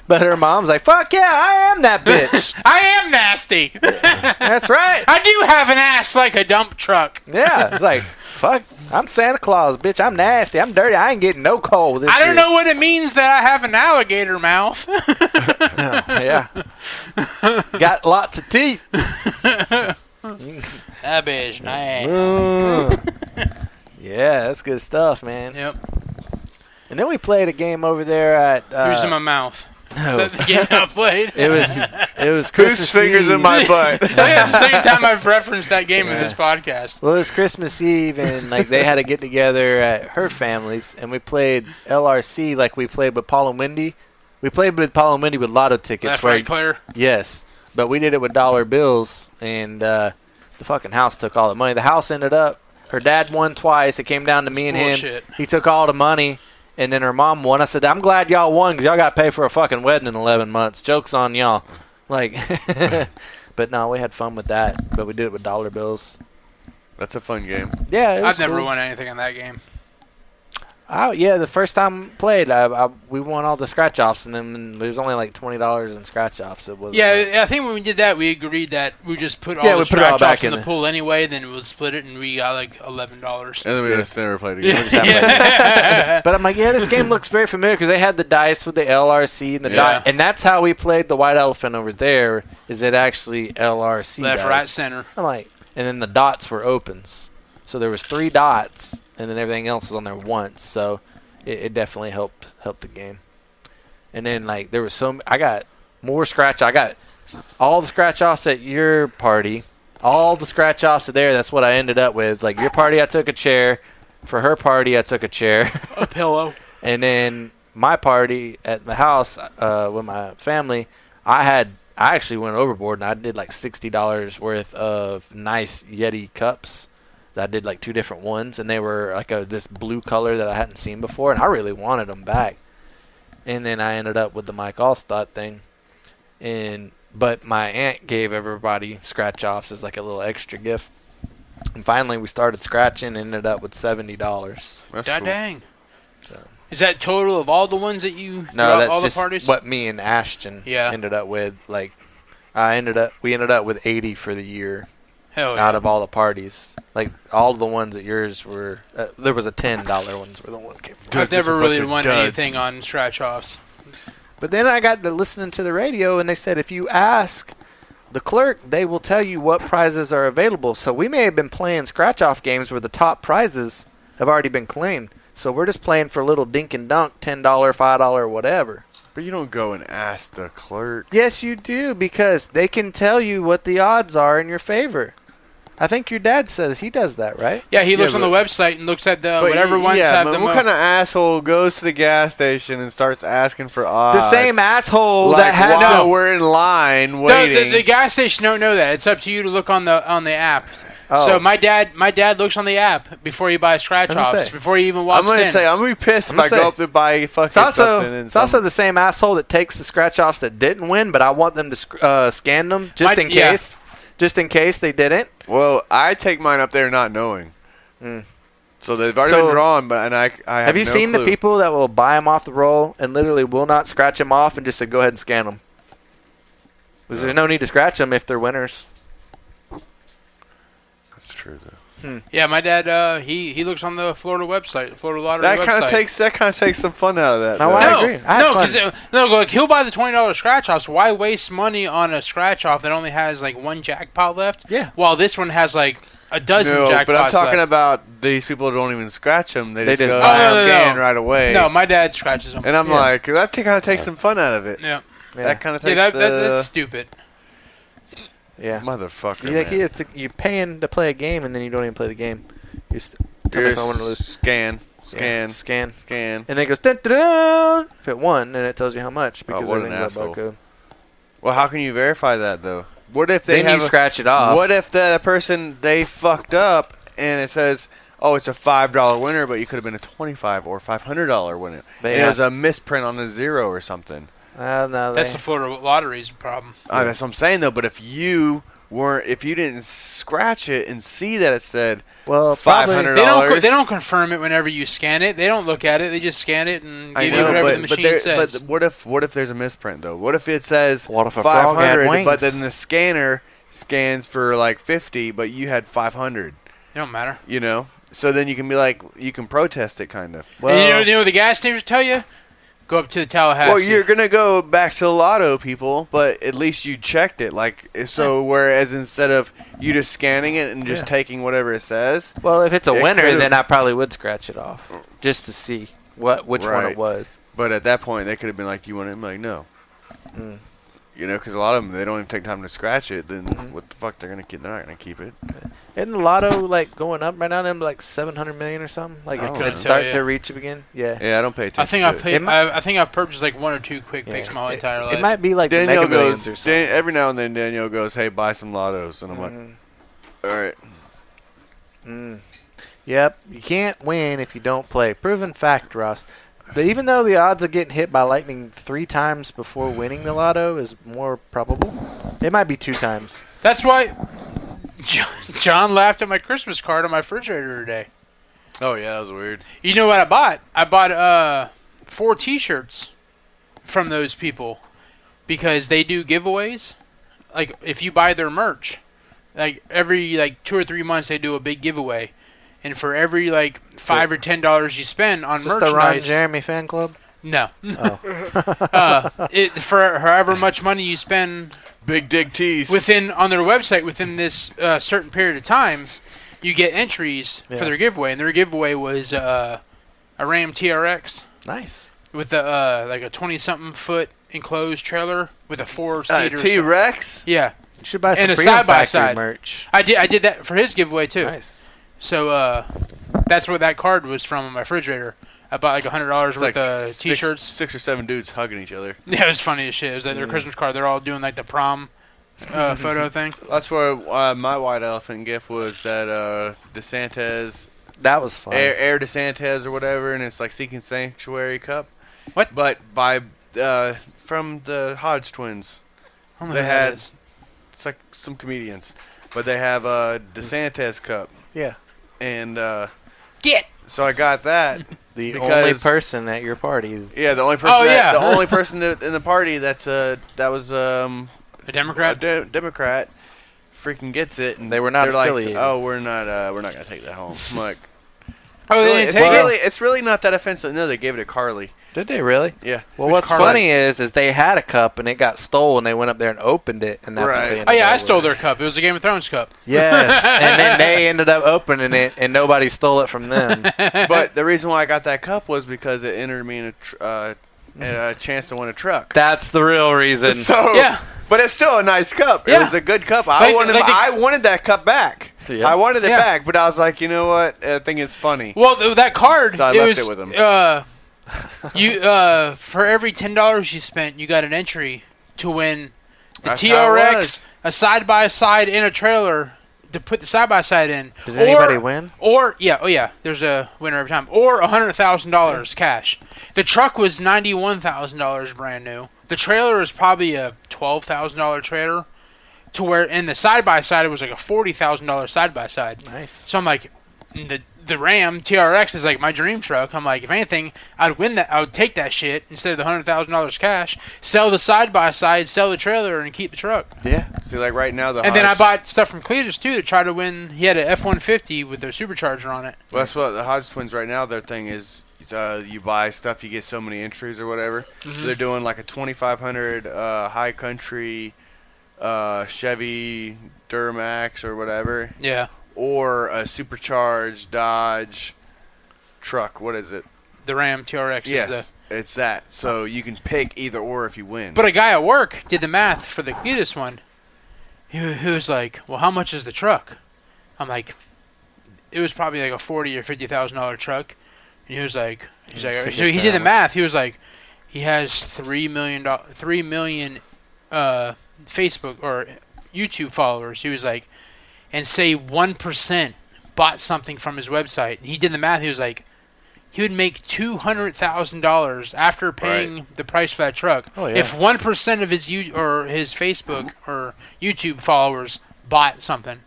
But her mom's like, fuck yeah, I am that bitch. I am nasty. That's right. I do have an ass like a dump truck. Yeah, it's like, fuck, I'm Santa Claus, bitch. I'm nasty. I'm dirty. I ain't getting no coal this I year. don't know what it means that I have an alligator mouth. Yeah. Got lots of teeth. That bitch nice. Yeah, that's good stuff, man. Yep. And then we played a game over there at... Here's in my mouth. No. Is that the game I played? It was Whose Christmas fingers Eve. in my butt? I think that's the second time I've referenced that game in this podcast. Well, it was Christmas Eve, and like they had to get together at her family's, and we played LRC like we played with Paul and Wendy. We played with Paul and Wendy with lotto tickets. That's right, Claire. Yes, but we did it with dollar bills, and the fucking house took all the money. The house ended up, her dad won twice. It came down to me and bullshit. him. He took all the money. And then her mom won. I said, I'm glad y'all won because y'all got to pay for a fucking wedding in 11 months. Joke's on y'all. Like, but no, we had fun with that. But we did it with dollar bills. That's a fun game. Yeah, it was I've never cool. won anything on that game. Oh, yeah, the first time we played, we won all the scratch-offs, and then there was only like $20 in scratch-offs. It was Yeah, I think when we did that, we agreed that we just put all Yeah, the we put it all back scratch-offs in in the there. pool anyway, then we'll split it, and we got like $11. And then we just never played again. But I'm like, yeah, this game looks very familiar because they had the dice with the LRC and the Yeah. dot, and that's how we played the white elephant over there. Is it actually LRC? Left, dice. right, center. I'm like, and then the dots were opens, so there was 3 dots, and then everything else was on there once. So it definitely helped the game. And then like there was I got more scratch. I got all the scratch offs at your party, all the scratch offs at there. That's what I ended up with. Like your party, I took a chair. For her party, I took a chair. A pillow. And then my party at the house with my family, I actually went overboard and I did like $60 worth of nice Yeti cups. I did like 2 different ones, and they were like this blue color that I hadn't seen before, and I really wanted them back. And then I ended up with the Mike Allstott thing, but my aunt gave everybody scratch offs as like a little extra gift. And finally, we started scratching, and ended up with $70. That's God cool. dang. So. Is that total of all the ones that you No, all that's the just parties? what me and Ashton ended up with. Like, we ended up with 80 for the year. Hell yeah. Out of all the parties, like all the ones at yours were, there was a $10 ones were the one came from. I've never really won duds. anything on scratch-offs. But then I got to listening to the radio, and they said if you ask the clerk, they will tell you what prizes are available. So we may have been playing scratch-off games where the top prizes have already been claimed. So we're just playing for a little dink and dunk, $10, $5, whatever. But you don't go and ask the clerk. Yes, you do, because they can tell you what the odds are in your favor. I think your dad says he does that, right? Yeah, he looks Yeah, on the but- website and looks at the But whatever ones yeah, have but the what most. kind of asshole goes to the gas station and starts asking for odds? The same asshole like that has while we're in line waiting. The gas station don't know that. It's up to you to look on the app. Oh. So my dad looks on the app before you buy scratch What does it offs, say? before he even walks I'm gonna in. say I'm gonna be pissed I'm if I gonna go say- up and buy fucking It's also something. And it's also the same asshole that takes the scratch offs that didn't win, but I want them to scan them just in Yeah. case. Just in case they didn't. well, I take mine up there not knowing. Mm. So they've already So- been drawn, but I have you no seen clue. the people that will buy them off the roll and literally will not scratch them off and just say, go ahead and scan them? Because there's no need to scratch them if they're winners. That's true though. Yeah, my dad he looks on the Florida website, Florida Lottery That website. kind of takes some fun out of that. No, though. I No, agree. I had no, fun. because like he'll buy the $20 scratch offs. Why waste money on a scratch off that only has like one jackpot left? Yeah. While this one has like a dozen No, jackpots but I'm talking left. about these people who don't even scratch them. They just go buy and 'em. scan right away. No, my dad scratches them. and I'm Yeah. like, that kind of takes some fun out of it. Yeah, Yeah. That kind of yeah, takes that's stupid. Yeah. motherfucker. You, like, man. you're paying to play a game and then you don't even play the game. You just tell me You're if I want to lose. scan. Yeah, scan. And And then it goes dun, dun, dun. If it won, then it tells you how much because what an everything's got asshole. barcode. well, how can you verify that though? What if they Then have you scratch it off. What if the person they fucked up and it says oh, it's a $5 winner, but you could have been a $25 or $500 winner. And it was a misprint on a 0 or something. No, That's the Florida Lottery's problem. That's what I'm saying though. But if you didn't scratch it and see that it said $500, they don't confirm it whenever you scan it. They don't look at it. They just scan it and give you whatever the machine says. But what if there's a misprint though? What if it says what if a frog had 500, wings? but then the scanner scans for like 50, but you had 500? It don't matter. You know. So then you can be like, you can protest it kind of. Well, and you know what the gas stations tell you? Go up to the Tallahassee. Well, you're gonna go back to the lotto, people, but at least you checked it. Like so, whereas instead of you just scanning it and just taking whatever it says. Well, if it's a winner, then I probably would scratch it off just to see which one it was. But at that point, they could have been like, "You want it?" I'm like, "No." You know, because a lot of them, they don't even take time to scratch it. Then what the fuck? They're not gonna keep it. Isn't the lotto like going up right now? Them like 700 million or something. Like it's gonna start to reach it again. Yeah. Yeah, I don't pay attention. I think I've purchased like 1 or 2 quick picks my entire life. It might be like Danielle the Mega Millions goes or something. every now and then. Danielle goes, "Hey, buy some lottos," and I'm like, "All right." Yep, you can't win if you don't play. Proven fact, Ross. Even though the odds of getting hit by lightning 3 times before winning the lotto is more probable, it might be 2 times. That's why John laughed at my Christmas card on my refrigerator today. Oh yeah, that was weird. You know what I bought? I bought 4 T-shirts from those people because they do giveaways. Like if you buy their merch, like every 2 or 3 months they do a big giveaway. And for every $5 or $10 you spend on merchandise, the Ron Jeremy fan club? No. For however much money you spend, Big Dig Tees on their website within this certain period of time, you get entries for their giveaway. And their giveaway was a Ram TRX. Nice. With a 20-something foot enclosed trailer with a 4-seater. T-Rex. Yeah. You should buy some and a Freedom side-by-side merch. I did that for his giveaway too. Nice. So that's what that card was from on my refrigerator. I bought like $100 worth of T-shirts. 6 or 7 dudes hugging each other. Yeah, it was funny as shit. It was like their Christmas card. They're all doing like the prom photo thing. That's where my white elephant gift was that DeSantis. That was fun. Air DeSantis or whatever, and it's like Seeking Sanctuary cup. What? But from the Hodge twins. They had it's like some comedians, but they have a DeSantis cup. Yeah. And so I got that. The only person at your party. Yeah, the only person. Oh, yeah. The only person in the party that was a Democrat. A Democrat freaking gets it, and they were not they're affiliated. Like, oh, we're not gonna take that home. I'm like, oh, they didn't take it. It's really not that offensive. No, they gave it to Carly. Did they really? Yeah. Well, what's funny is they had a cup and it got stolen. They went up there and opened it, and that's what they ended Oh yeah, up I stole with. their cup. It was a Game of Thrones cup. Yes, and then they ended up opening it, and nobody stole it from them. But the reason why I got that cup was because it entered me in a chance to win a truck. That's the real reason. So yeah. But it's still a nice cup. Yeah. It was a good cup. I wanted that cup back. Yeah. I wanted it back, but I was like, you know what? I think it's funny. Well, that card. So I left it with him. You for every $10 you spent, you got an entry to win the That's how it TRX, was. a side-by-side, and a trailer to put the side-by-side in. Did anybody win? Or there's a winner every time. Or $100,000 cash. The truck was $91,000 brand new. The trailer is probably a $12,000 trailer. To where in the side-by-side it was like a $40,000 side-by-side. Nice. So I'm like, the Ram TRX is like my dream truck. I'm like, if anything, I'd win that. I would take that shit instead of the $100,000 cash, sell the side-by-side, sell the trailer, and keep the truck. Yeah. See, like right now, And then I bought stuff from Cletus too to try to win. He had an F-150 with their supercharger on it. Well, that's what the Hodge twins right now. Their thing is, you buy stuff, you get so many entries or whatever. Mm-hmm. So they're doing like a 2,500 High Country Chevy Duramax or whatever. Yeah. Or a supercharged Dodge truck. What is it? The Ram TRX. Yes, it's that. So you can pick either or if you win. But a guy at work did the math for the Cletus one. He was like, well, how much is the truck? I'm like, it was probably like a $40,000 or $50,000 truck. And he was like, so he did the math. He was like, he has 3 million Facebook or YouTube followers. He was like, and say 1% bought something from his website. He did the math. He was like, he would make $200,000 after paying the price for that truck. Oh, yeah. If 1% of his his Facebook or YouTube followers bought something.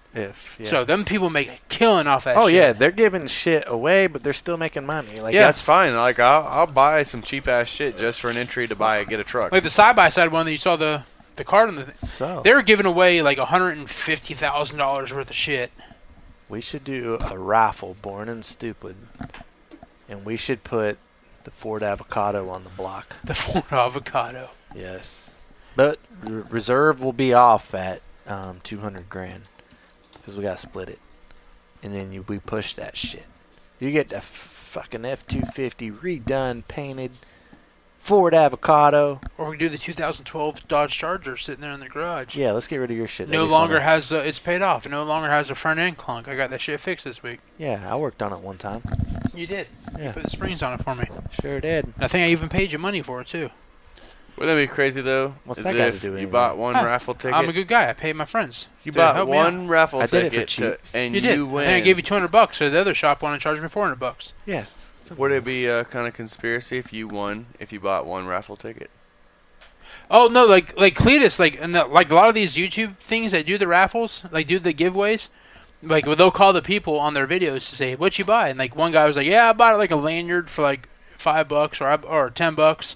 So them people make a killing off that shit. Oh yeah, they're giving shit away, but they're still making money. Like That's fine. Like I'll buy some cheap ass shit just for an entry to get a truck. Like the side by side one that you saw the card on the So they were giving away like $150,000 worth of shit. we should do a raffle, Born and Stupid, and we should put the Ford Avocado on the block. The Ford Avocado. Yes, but reserve will be off at $200,000 because we gotta split it, and then we push that shit. You get the fucking F-250 redone, painted, Ford Avocado. Or we do the 2012 Dodge Charger sitting there in the garage. Yeah, let's get rid of your shit. No That'd be longer funny. has it's paid off. It no longer has a front end clunk. I got that shit fixed this week. Yeah, I worked on it one time. You did. Yeah. You put the springs on it for me. Sure did. I think I even paid you money for it too. Wouldn't that be crazy though? What's Is that got to if do with you anything? bought one Huh. raffle ticket. I'm a good guy. I paid my friends. You to bought help me out. one raffle I did it for ticket cheap. and You did. win. And I gave you $200, so the other shop wanted to charge me $400. Yeah. Would it be a kind of conspiracy if you bought one raffle ticket? Oh no, like Cletus, like like a lot of these YouTube things that do the raffles, like do the giveaways, like they'll call the people on their videos to say what you buy, and like one guy was like, yeah, I bought like a lanyard for like $5 or $10,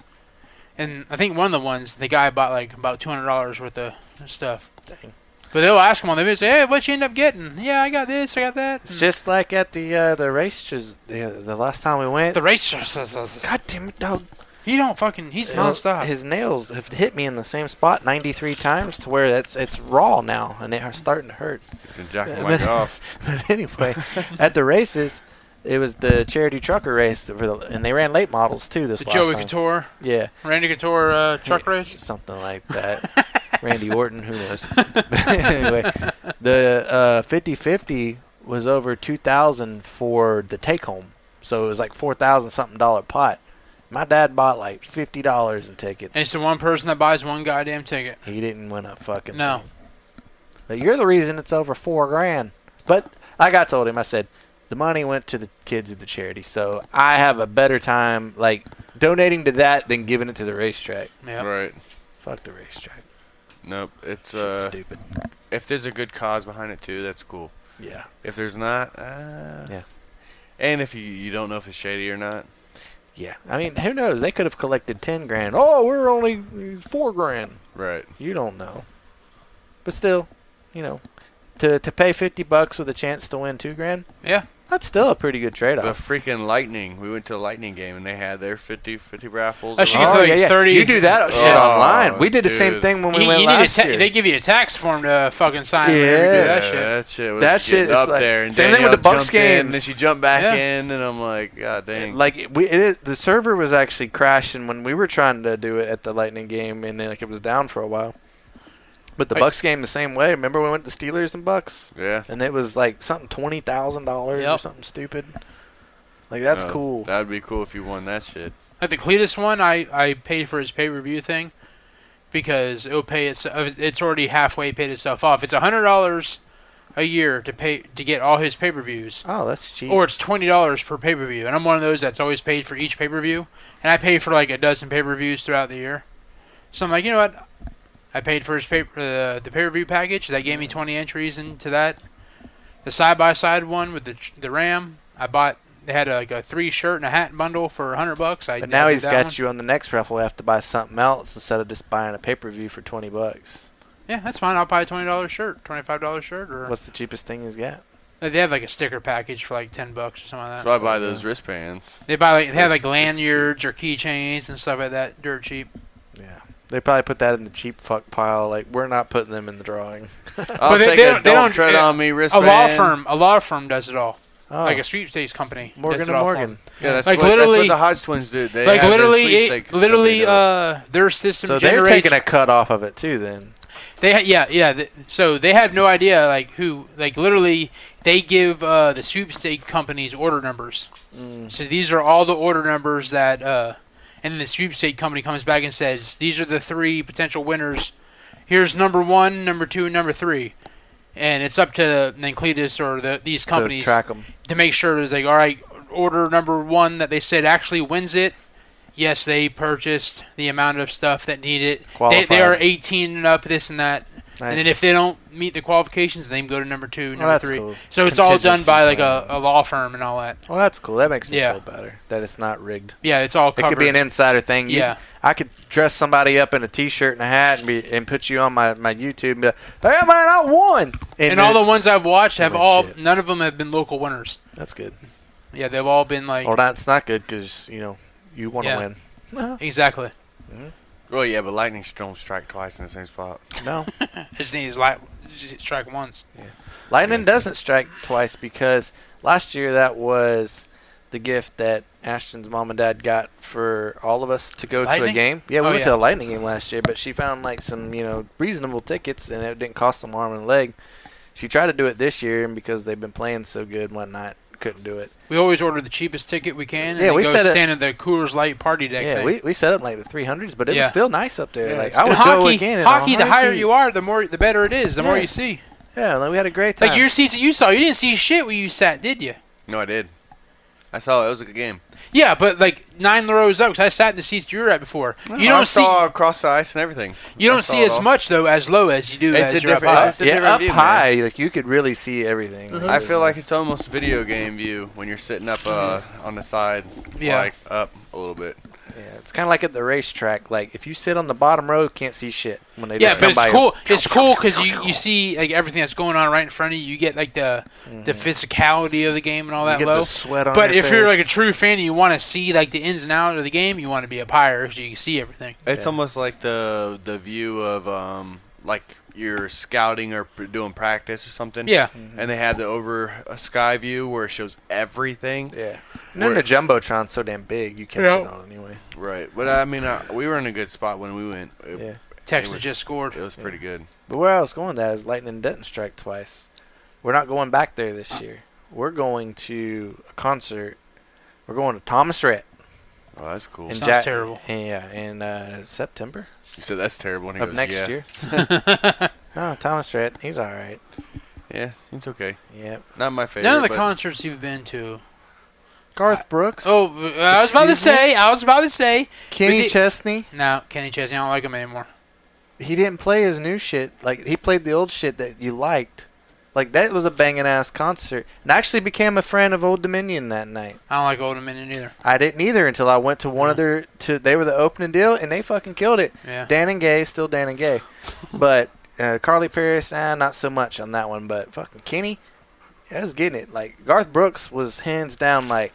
and I think one of the ones the guy bought like about $200 worth of stuff. Dang. But they'll ask him on the video, say, hey, what you end up getting? Yeah, I got this, I got that. It's just like at the races the last time we went. The race. God damn it, dog. He don't fucking. He's nonstop. His nails have hit me in the same spot 93 times to where it's raw now and they are starting to hurt. You can jack the mic off. But anyway, at the races, it was the charity trucker race, and they ran late models too this The last Joey time. Couture, Yeah, Randy Couture truck race. something like that. Randy Orton, who knows? But anyway, the 50-50 was over $2,000 for the take home, so it was like $4,000 something pot. My dad bought like $50 in tickets. And it's the one person that buys one goddamn ticket. He didn't win a fucking No. thing. But you're the reason it's over $4,000. But I told him, I said, the money went to the kids at the charity, so I have a better time like donating to that than giving it to the racetrack. Yeah. Right. Fuck the racetrack. Nope. It's Shit's stupid. if there's a good cause behind it too, that's cool. Yeah. If there's not, Yeah. And if you don't know if it's shady or not. Yeah. I mean, who knows? They could have collected $10,000. Oh, we're only $4,000. Right. You don't know. But still, you know, to pay $50 with a chance to win $2,000, Yeah. that's still a pretty good The trade-off. freaking Lightning. We went to a Lightning game and they had their 50 raffles. Oh, she and gets all- like 30 You do that shit Oh, online. We did the same dude. thing when we You went need last year. they give you a tax form to fucking sign. Yeah. whenever you do Yeah, that shit. that shit was That shit getting is up like- there. And same thing with Danielle the Bucks jumped in, games. and then she jumped back Yeah. in, and I'm like, God dang. Like the server was actually crashing when we were trying to do it at the Lightning game, and like it was down for a while. But the Right. Bucks game the same way. Remember we went to Steelers and Bucks, Yeah. and it was like something $20,000 or Yep. something stupid. Like that's No, cool. That'd be cool if you won that shit. Like the Cletus one, I paid for his pay-per-view thing because it'll pay it's already halfway paid itself off. It's $100 a year to get all his pay-per-views. Oh, that's cheap. Or it's $20 per pay-per-view, and I'm one of those that's always paid for each pay-per-view, and I pay for like a dozen pay-per-views throughout the year. So I'm like, you know what? I paid for his the pay-per-view package. That gave me 20 entries into that. The side-by-side one with the Ram, I bought. They had like a 3-shirt and a hat bundle for $100. but now he's got you on the next raffle. We have to buy something else instead of just buying a pay-per-view for $20. Yeah, that's fine. I'll buy a $20 shirt, $25 shirt, or What's the cheapest thing he's got? they have like a sticker package for like $10 or something like that. So I buy those wristbands. They have like lanyards or keychains and stuff like that, dirt cheap. Yeah. They probably put that in the cheap fuck pile. Like, we're not putting them in the drawing. I'll they- take they a don't- they don't don't- tread yeah. on me wristband. A law firm does it all. Oh, Like a sweepstakes company. Morgan does it and all for Morgan. them. Yeah, that's, Like what, that's literally- what the Hodge twins do. They Like have their literally, sweepstakes stuff they do. their system So they're generates. taking a cut off of it too. Then So they have no idea like who. Like literally, they give the sweepstakes companies order numbers. So these are all the order numbers that, and then the sweepstakes company comes back and says these are the 3 potential winners. Here's number 1, number 2, and number 3. and it's up to Cletus or these companies to track them. to make sure it's like, all right, order number 1 that they said actually wins it. Yes, they purchased the amount of stuff that need it. They are 18 and up, this and that. Nice. And then if they don't meet the qualifications, then they can go to number 2, number 3. Cool. So it's all done by like plans. a law firm and all that. Well, that's cool. That makes me Yeah. feel better that it's not rigged. Yeah, it's all It covered. could be an insider thing. Yeah. I could dress somebody up in a T-shirt and a hat and put you on my YouTube and be like, hey, man, I won. And all the ones I've watched have Shit. none of them have been local winners. That's good. Yeah, they've all been like, Well, that's not good because, you want to Yeah. win. No. exactly. Well, yeah, but lightning don't strike twice in the same spot. No. Just need to strike once. Lightning doesn't strike twice because last year that was the gift that Ashton's mom and dad got for all of us to go to a Lightning? game. Yeah, we Oh, went yeah. to a Lightning game last year, but she found like some, reasonable tickets and it didn't cost them an arm and a leg. She tried to do it this year, and because they've been playing so good and whatnot, couldn't do it. We always order the cheapest ticket we can, and Yeah, then we go said it- stand at the Coors Light party deck Yeah, thing. we set up like the 300s, but it Yeah. was still nice up there. Yeah, Like it's I And would go hockey, again. in a the higher heartbeat. you are, the better it is. The more Yeah. you see. Yeah, like we had a great time. Like your seats that you saw, you didn't see shit where you sat, did you? No, I did. I saw it. It was a good game. Yeah, but like 9 rows up, because I sat in the seats you were at before. You I don't see saw across the ice and everything. you I don't saw see it as all. much though as low as you do It's as a you're up different- high. it's a yeah, different up view, man. high, like you could really see everything. Like, I it feel was like nice. it's almost video game view when you're sitting up on the side, Yeah. like up a little bit. Yeah, it's kind of like at the racetrack. Like if you sit on the bottom row, you can't see shit when they Yeah, just but come it's by you. cool. It's cool because you see like everything that's going on right in front of you. You get like the physicality of the game and all You that get low. the sweat on But your if you're like a face. true fan and you want to see like the ins and outs of the game, you want to be up higher because you can see everything. It's Yeah. almost like the view of like you're scouting or doing practice or something. Yeah. And they have the over a sky view where it shows everything. Yeah. And then the Jumbotron's so damn big, you catch Yeah. it all anyway. Right. But I mean, we were in a good spot when we went. Yeah. Texas was- just scored. It was pretty good. But where I was going with that is Lightning doesn't strike twice. We're not going back there this year. We're going to a concert. We're going to Thomas Rhett. Oh, that's cool. in Sounds terrible. in September You said that's terrible. And he of goes, next yeah. year. No, Thomas Rhett, he's all right. Yeah, it's okay. Yep. Not my favorite. None of the but concerts you've been to. Garth Brooks. Oh, I was about to Excuse me? say. Kenny we did- Chesney. No, Kenny Chesney. I don't like him anymore. He didn't play his new shit. Like he played the old shit that you liked. Like that was a banging ass concert. And I actually became a friend of Old Dominion that night. I don't like Old Dominion either. I didn't either until I went to one of their. They were the opening deal and they fucking killed it. Yeah. Dan and Gay, still Dan and Gay, but Carly Paris, not so much on that one. But fucking Kenny, I was getting it. Like Garth Brooks was hands down like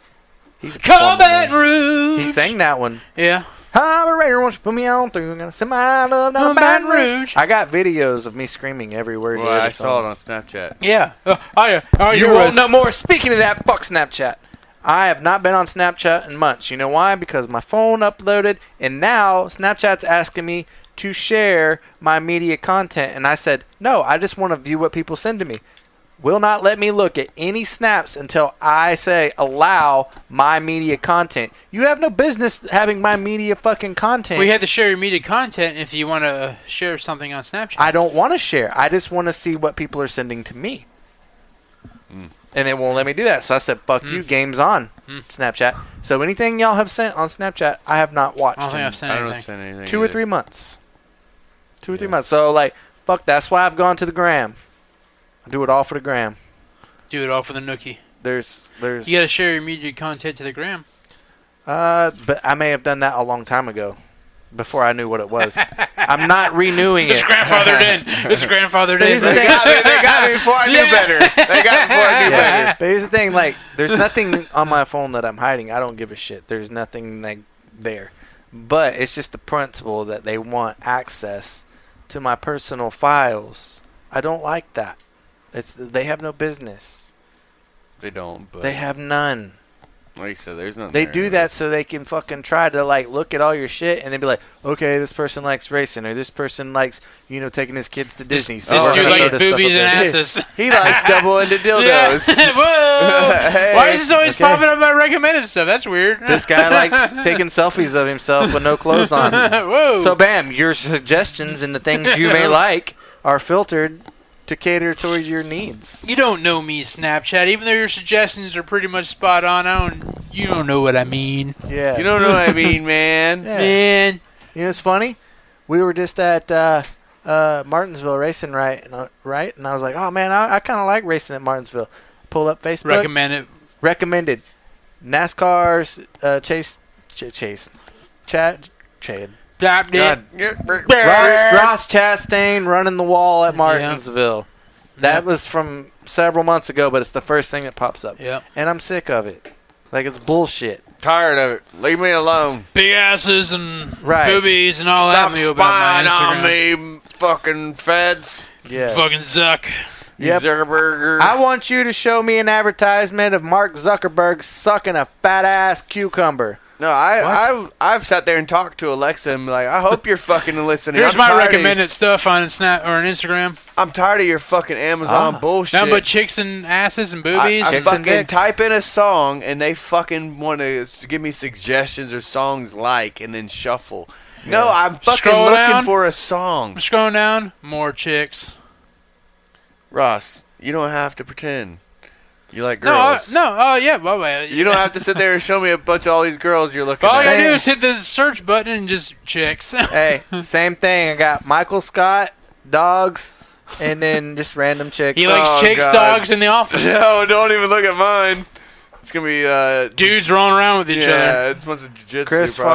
he's a Come performer, Baton man. Rouge. He sang that one. Yeah. I'm a raider, won't you put me on through? I'm gonna send my love down Come Baton Baton Rouge. Rouge. I got videos of me screaming every word. well, to every I saw it song. on Snapchat. Yeah. You won't know more. Speaking of that, fuck Snapchat. I have not been on Snapchat in months. You know why? Because my phone uploaded, and now Snapchat's asking me to share my media content. And I said, no, I just want to view what people send to me. Will not let me look at any snaps until I say allow my media content. You have no business having my media fucking content. We had to share your media content if you want to share something on Snapchat. I don't want to share. I just want to see what people are sending to me. And it won't let me do that. So I said, fuck you, game's on Snapchat. So anything y'all have sent on Snapchat, I have not watched I don't think in I've sent I don't anything. send anything. 2 or either. 3 months. 2 or 3 months. So, like, fuck, that's why I've gone to the gram. I do it all for the gram. Do it all for the nookie. There's. You got to share your media content to the gram. But I may have done that a long time ago. Before I knew what it was. I'm not renewing It's it. grandfathered in. It's grandfathered in. Here's the They thing. got me before I knew better. They got me before I knew better. But here's the thing, like, there's nothing on my phone that I'm hiding. I don't give a shit. There's nothing like there. But it's just the principle that they want access to my personal files. I don't like that. They have no business. They don't, but They have none. like you said, there's nothing. They there do anyways. that so they can fucking try to like look at all your shit and then be like, okay, this person likes racing or this person likes, taking his kids to Disney. This we're dude gonna likes throw this stuff boobies up and there. asses. He likes double-ended dildos. Yeah. Whoa. Hey. Why is this always Okay. popping up my recommended stuff? That's weird. This guy likes taking selfies of himself with no clothes on. Whoa. So bam, your suggestions and the things you may like are filtered to cater towards your needs. You don't know me, Snapchat. Even though your suggestions are pretty much spot on, you don't know what I mean. Yeah. You don't know what I mean, man. Yeah. Man. You know what's funny? We were just at Martinsville racing, right? And I was like, oh, man, I kind of like racing at Martinsville. Pull up Facebook. Recommend it. Recommended. NASCAR's Chase. Chad. Blap God. Ross Chastain running the wall at Martinsville. That was from several months ago, but it's the first thing that pops up. Yep. And I'm sick of it. Like, it's bullshit. Tired of it. Leave me alone. Big asses and Right. boobies and all Stop that. Me about spying my on Instagram. me, fucking feds. Yeah. Fucking Zuck. Yep. Zuckerberg. I want you to show me an advertisement of Mark Zuckerberg sucking a fat-ass cucumber. No, I've sat there and talked to Alexa and be like, I hope you're fucking listening. Here's I'm my tired of recommended stuff on Snap or on Instagram. I'm tired of your fucking Amazon bullshit. Nothing but chicks and asses and boobies. I Chicks and fucking dicks. type in a song and they fucking want to give me suggestions or songs and then shuffle. No, I'm fucking Scroll looking down. for a song. I'm scrolling down. More chicks. Ross, you don't have to pretend. You like No, girls. yeah. Well, You don't have to sit there and show me a bunch of all these girls you're looking all you at. gotta do is hit the search button and just chicks. Hey, same thing. I got Michael Scott, dogs, and then just random chicks. He likes Oh, chicks, God. dogs in the office. No, don't even look at mine. It's gonna be Dudes rolling around with each other. yeah, it's a bunch of jiu-jitsu. Chris probably.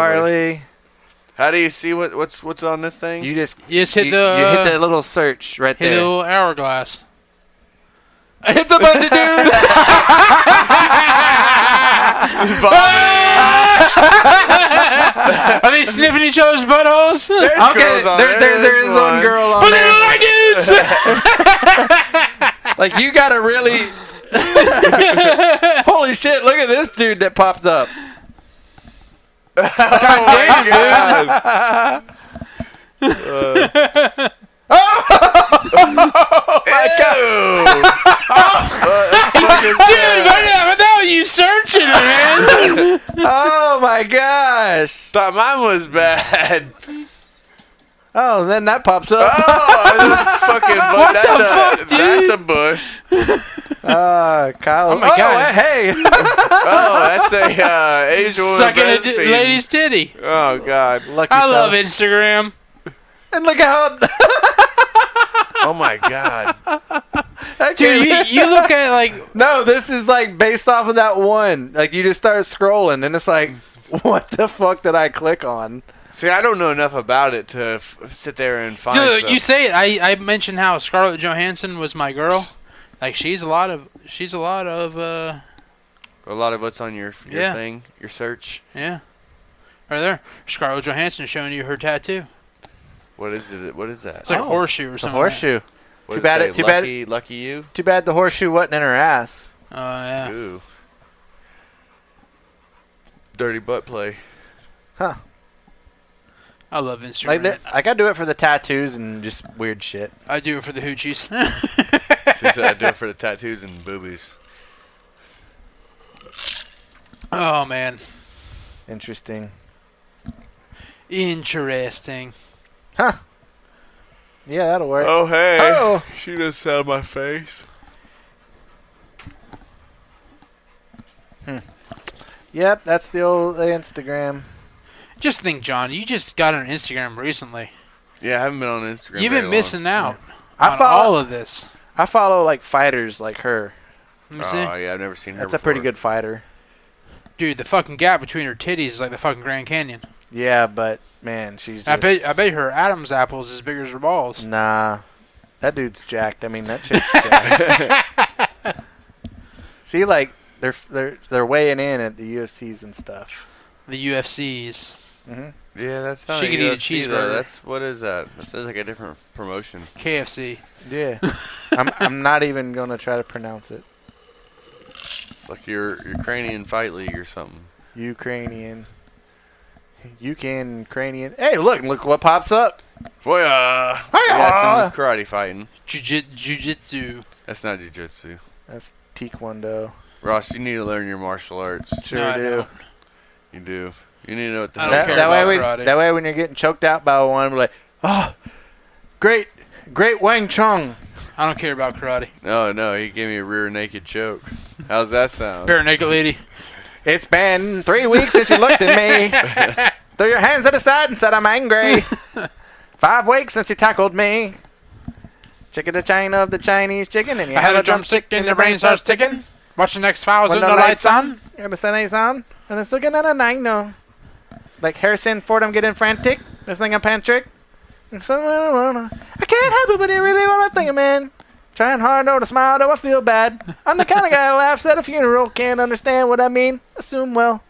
Farley. How do you see what's on this thing? You just You just hit you the hit the little search right hit the there. little hourglass. It's a bunch of dudes. Are they sniffing each other's buttholes? There's Okay, girls on there is one girl on But they there. look like dudes! Like, you gotta really. Holy shit! Look at this dude that popped up. Oh my god! Dude, without you searching it, man. Oh my gosh! Thought mine was bad. Oh, then that pops up. Oh, fucking What the fuck, dude? That's a bush. Kyle. Oh my God. Hey. Oh, that's a Asian woman Sucking a breastfeeding. lady's titty. Oh god. Lucky I love fella. Instagram. And look how. Oh my god. Dude, you look at like No, this is like based off of that one. Like, you just start scrolling, and it's like, what the fuck did I click on? See, I don't know enough about it to sit there and find dude, stuff. you say it. I mentioned how Scarlett Johansson was my girl. Like she's a lot of a lot of what's on your Yeah. thing, your search. yeah. Right there. Scarlett Johansson showing you her tattoo. What is it? What is that? It's like a horseshoe or It's a something. horseshoe. What Too does bad it it- say? too bad- Lucky you. Too bad the horseshoe wasn't in her ass. Oh yeah. Ooh. Dirty butt play. Huh. I love Instagram. Like that, I gotta do it for the tattoos and just weird shit. I do it for the hoochies. She said I do it for the tattoos and boobies. Oh man. Interesting. Interesting. Huh. Yeah, that'll work. Oh hey. Oh. She just out of my face. Yep, that's the old Instagram. Just think, John, you just got on Instagram recently. Yeah, I haven't been on Instagram. You've very been long. missing out I on follow- all of this. I follow like fighters like her. Let me see. Oh yeah, I've never seen her. That's a pretty before. good fighter. Dude, the fucking gap between her titties is like the fucking Grand Canyon. Yeah, but man, she's. I Just, bet her Adam's apple is as big as her balls. Nah, that dude's jacked. I mean, that chick's jacked. See, like they're weighing in at the UFCs and stuff. The UFCs. Yeah, that's not. She a could eat a UFC, though. cheeseburger. That's what is that? That sounds like a different promotion. KFC. Yeah, I'm not even gonna try to pronounce it. It's like your Ukrainian fight league or something. Ukrainian. Ukrainian. Hey, look what pops up. Boy, yeah, some karate fighting. Jiu-jitsu. That's not jiu-jitsu. That's Taekwondo. Ross, you need to learn your martial arts. Sure No, I do. don't. You do. You need to know what the I hell. don't care That way, about karate. that way, when you're getting choked out by one, we're like, oh, great Wang Chung. I don't care about karate. No, he gave me a rear naked choke. How's that sound? Bare naked lady. It's been 3 weeks since you looked at me. Threw your hands to the side and said I'm angry. 5 weeks since you tackled me. Chicken the chain of the Chinese chicken, and you I had a drumstick and your brain starts ticking. Watch the X-Files with the lights on. And the sun is on, and it's looking at a nine, no. Like Harrison Ford, I'm getting frantic. This thing I'm Patrick. I can't help it, but I really want to think, man. Trying hard though to smile, though I feel bad. I'm the kind of guy who laughs at a funeral. Can't understand what I mean. Assume well.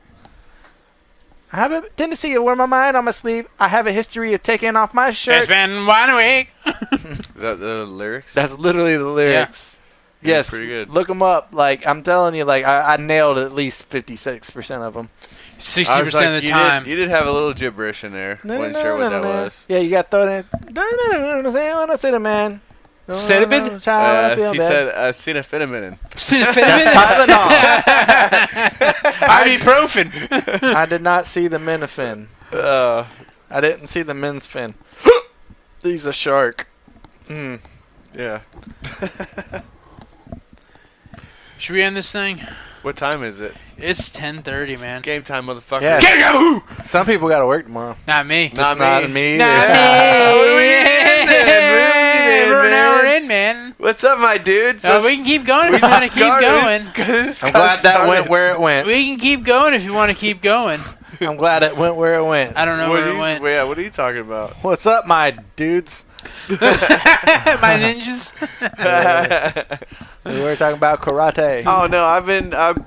I have a tendency to wear my mind on my sleeve. I have a history of taking off my shirt. It's been 1 week. Is that the lyrics? That's literally the lyrics. Yeah. Yes, Pretty good. Look them up. Like I'm telling you, like I nailed at least 56% of them. 60% of the time. You did have a little gibberish in there. Wasn't sure what that was. Yeah, you got to throw that. When I say the man. Cinnamon? He said acetaminophen. Ibuprofen. I did not see the minifin. I didn't see the men's fin. He's a shark. Yeah. Should we end this thing? What time is it? It's 10:30, man. Game time, motherfucker. Yeah. Go! Some people got to work tomorrow. Not me. Not Not me. me. Not Yeah. me. What are we in then? We're an hour man? in, man. What's up, my dudes? We can keep going if you want to keep going. I'm glad that went where it went. We can keep going if you want to keep going. I'm glad it went where it went. I don't know where it went. Yeah, what are you talking about? What's up, my dudes? My ninjas. We were talking about karate. Oh no,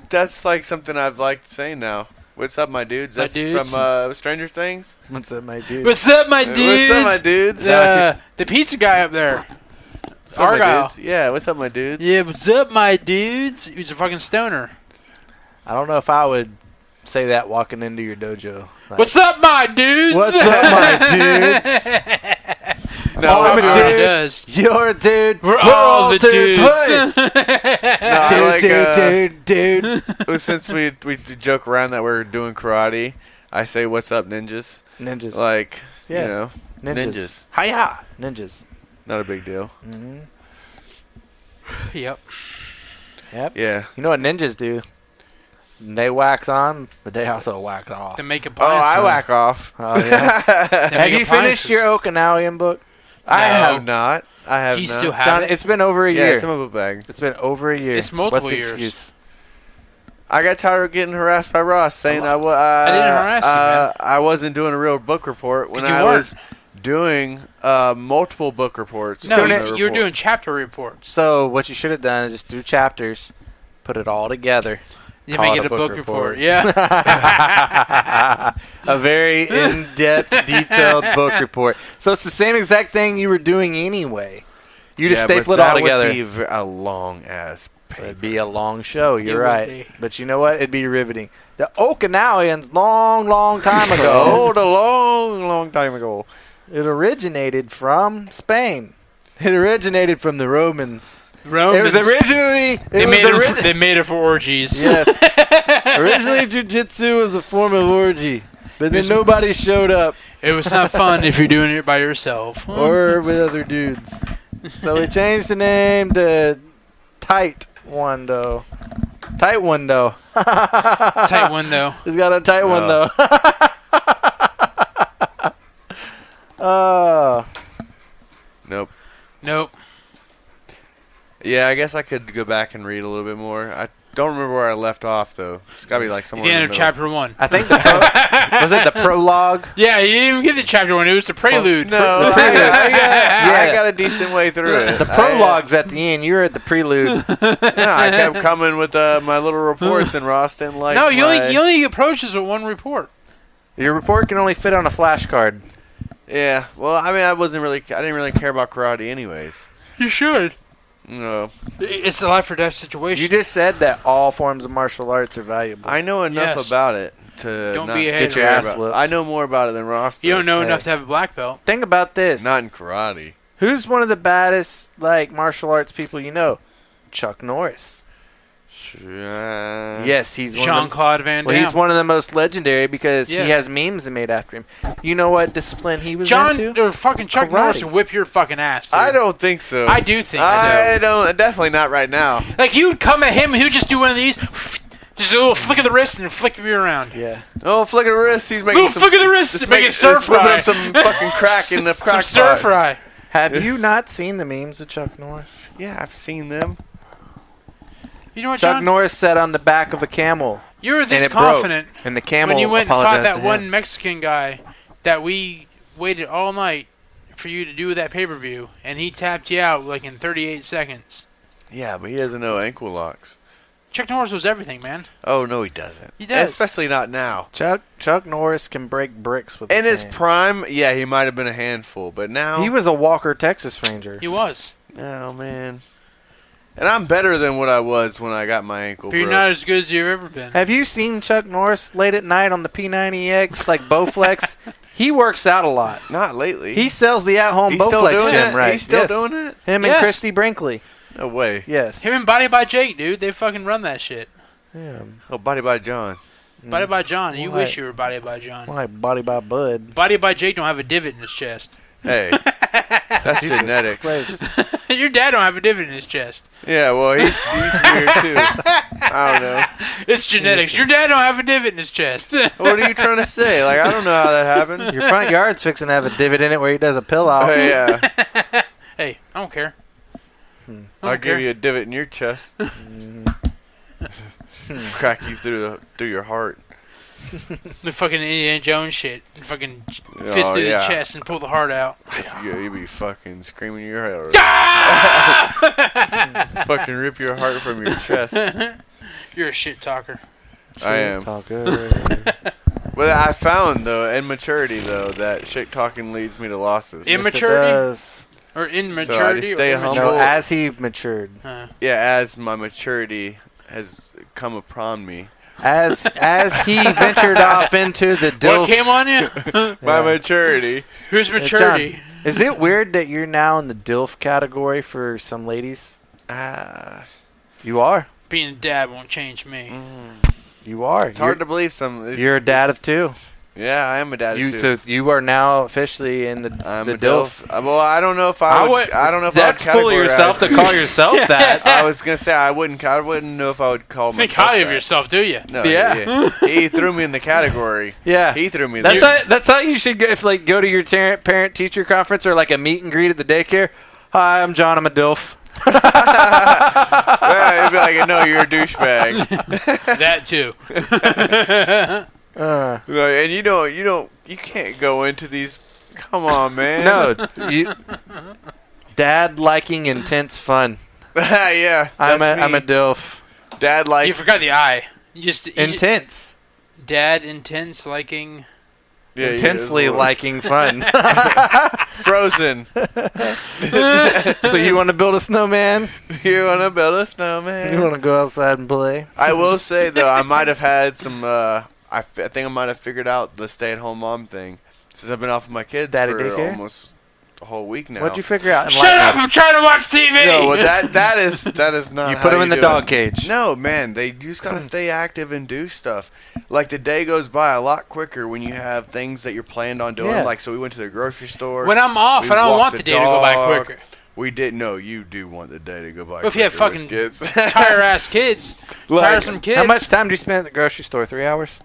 that's like something I've liked saying now. What's up, my dudes? That's dudes? from Stranger Things. What's up, my dudes? What's up, my dudes? What's up, my dudes? The pizza guy up there. What's up, my Argyle. dudes? Yeah, what's up, my dudes? Yeah, what's up, my dudes? He was a fucking stoner. I don't know if I would say that walking into your dojo. Like, What's up, my dudes? What's up, my dudes? No, I'm a He dude. does. You're a dude. We're all the dudes. dudes. No, Dude. since we joke around that we're doing karate, I say, "What's up, ninjas?" Ninjas. Like, Yeah. you know, ninjas. Hiya. Ninjas. Not a big deal. Mm-hmm. Yep. Yep. Yeah. You know what ninjas do? They wax on, but they also wax off. To make Oh, appliances. I whack off. Oh, yeah. To Have make you finished appliances. your Okinawan book? I No. have not. I have Do you not. still have John, it? it's been over a Yeah, year. it's in my book bag. It's been over a year. It's multiple What's the years. excuse? I got tired of getting harassed by Ross saying I didn't harass you, man. I wasn't doing a real book report when You I weren't. was doing multiple book reports. No, doing the you were report. doing chapter reports. So what you should have done is just do chapters, put it all together. You Call make it it a a book book report. report. Yeah. A very in-depth, detailed book report. So it's the same exact thing you were doing anyway. You just Yeah, staple but it all that together. Would be a long ass. It'd be a long show. You're would right. be. But you know what? It'd be riveting. The Okinawans, long time ago, Oh, a long time ago. it originated from Spain. It originated from the Romans. Romans. It was originally. They made it for orgies. Yes. Originally, jiu-jitsu was a form of orgy, but then nobody showed up It was not fun if you're doing it by yourself. or with other dudes. So we changed the name to Taekwondo. Taekwondo. Tight window. He's got a tight one though. Nope. Nope. Yeah, I guess I could go back and read a little bit more. I don't remember where I left off though. It's got to be like somewhere. The in end the of middle. chapter 1. I think was it the prologue? Yeah, you didn't even get the chapter 1. It was the prelude. No, The I prelude. I Yeah. got a decent way through it. The prologue's at the end. You were at the prelude. I kept coming with my little reports, and Ross didn't like. No, you my- only approach us with one report. Your report can only fit on a flashcard. Yeah, well, I mean, I didn't really care about karate, anyways. You should. No, It's a life or death situation. You just said that all forms of martial arts are valuable. I know enough Yes. about it to Don't not be a get hater. your ass About- whipped. I know more about it than Ross. You don't does. know Hey. enough to have a black belt. Think about this. Not in karate. Who's one of the baddest martial arts people you know? Chuck Norris. Yeah, Yes, he's one of the, Jean-Claude Van Damme. well, he's one of the most legendary because Yes. he has memes made after him. You know what discipline he was John into? or fucking Chuck Karate. Norris and whip your fucking ass. Dude. I don't think so. I do think I so. don't. Definitely not right now. Like you'd come at him, and he'd just do one of these, just a little flick of the wrist and flick you around. Yeah. Oh, flick of the wrist. He's making Little some. flick of the wrist, just make it stir just whipping fry. up some fucking crack in the Some crack stir pot. fry. Have you not seen the memes of Chuck Norris? Yeah, I've seen them. You know what, Chuck John? Norris sat on the back of a camel, You were and this it confident broke. And the camel when you went and fought apologized that to one him. Mexican guy that we waited all night for you to do that pay-per-view, and he tapped you out like in 38 seconds. Yeah, but he doesn't know ankle locks. Chuck Norris was everything, man. Oh no, he doesn't. He does. Especially not now. Chuck Norris can break bricks with In his hand. prime, yeah, he might have been a handful, but now He was a Walker Texas Ranger. He was. oh man. And I'm better than what I was when I got my ankle But you're broke. not as good as you've ever been. Have you seen Chuck Norris late at night on the P90X, like Bowflex? He works out a lot. Not lately. He sells the at-home He's still Bowflex doing gym, it? right? He's still Yes. doing it? Him Yes. and Christy Brinkley. No way. Yes. Him and Body by Jake, dude, they fucking run that shit. Yeah. Oh, Body by John. Body by John, you Why? wish you were Body by John. Like Body by Bud. Body by Jake don't have a divot in his chest. Hey, that's genetics. Christ. Your dad don't have a divot in his chest. Yeah, well, he's weird too. I don't know. It's genetics. Your dad don't have a divot in his chest. What are you trying to say? Like, I don't know how that happened. Your front yard's fixing to have a divot in it where he does a pill out. Oh, yeah, Hey, I don't care. I'll give you a divot in your chest. Crack you through your heart. The fucking Indiana Jones shit. Fucking fist Oh, through yeah. the chest and pull the heart out. Yeah, you be fucking screaming your head out. Fucking rip your heart from your chest. You're a shit talker. I am. Talker. But I found, though, in maturity, though, that shit talking leads me to losses. Im- Yes, it Immaturity? does. Or So I immaturity. just stay or humble. No, as he matured. Yeah, as my maturity has come upon me. As he ventured off into the What DILF. came on you? My maturity. Who's maturity? John, is it weird that you're now in the DILF category for some ladies? You are. Being a dad won't change me. You are. It's hard to believe some. You're a dad of two. Yeah, I am a dad. So you are now officially in the I'm the a DILF. Well, I don't know if I would. I don't know if That's I would full of yourself to categorize- call yourself that. I was gonna say I wouldn't know if I would call Think myself highly of that. yourself, do you? No, Yeah. he threw me in the category. Yeah. He threw me. That's there. that's how you should go, if like go to your parent teacher conference or like a meet and greet at the daycare. Hi, I'm John. I'm a DILF. Yeah, he'd be like, no, you're a douchebag. That too. And you can't go into these. Come on, man. No, dad liking intense fun. Yeah, I'm that's a me. DILF. Dad like. You forgot the I. You just Intense. dad intense liking. Yeah, he is Intensely a little- liking fun. Frozen. So you want to build a snowman? You wanna build a snowman? You want to go outside and play? I will say though, I might have had some. I think I might have figured out the stay-at-home mom thing since I've been off with my kids Daddy for daycare? almost a whole week now. What'd you figure out? Shut up! I'm trying to watch TV. No, well, that is not. You how put them in the do dog it. cage. No, man, they just gotta stay active and do stuff. Like the day goes by a lot quicker when you have things that you're planned on doing. Yeah. Like so, we went to the grocery store. When I'm off, We I don't walked want the the day to go by dog. quicker. We didn't know you do want the day to go by. Well, if you have quicker with fucking kids. tire ass kids, Like, tiresome kids. How much time do you spend at the grocery store? 3 hours?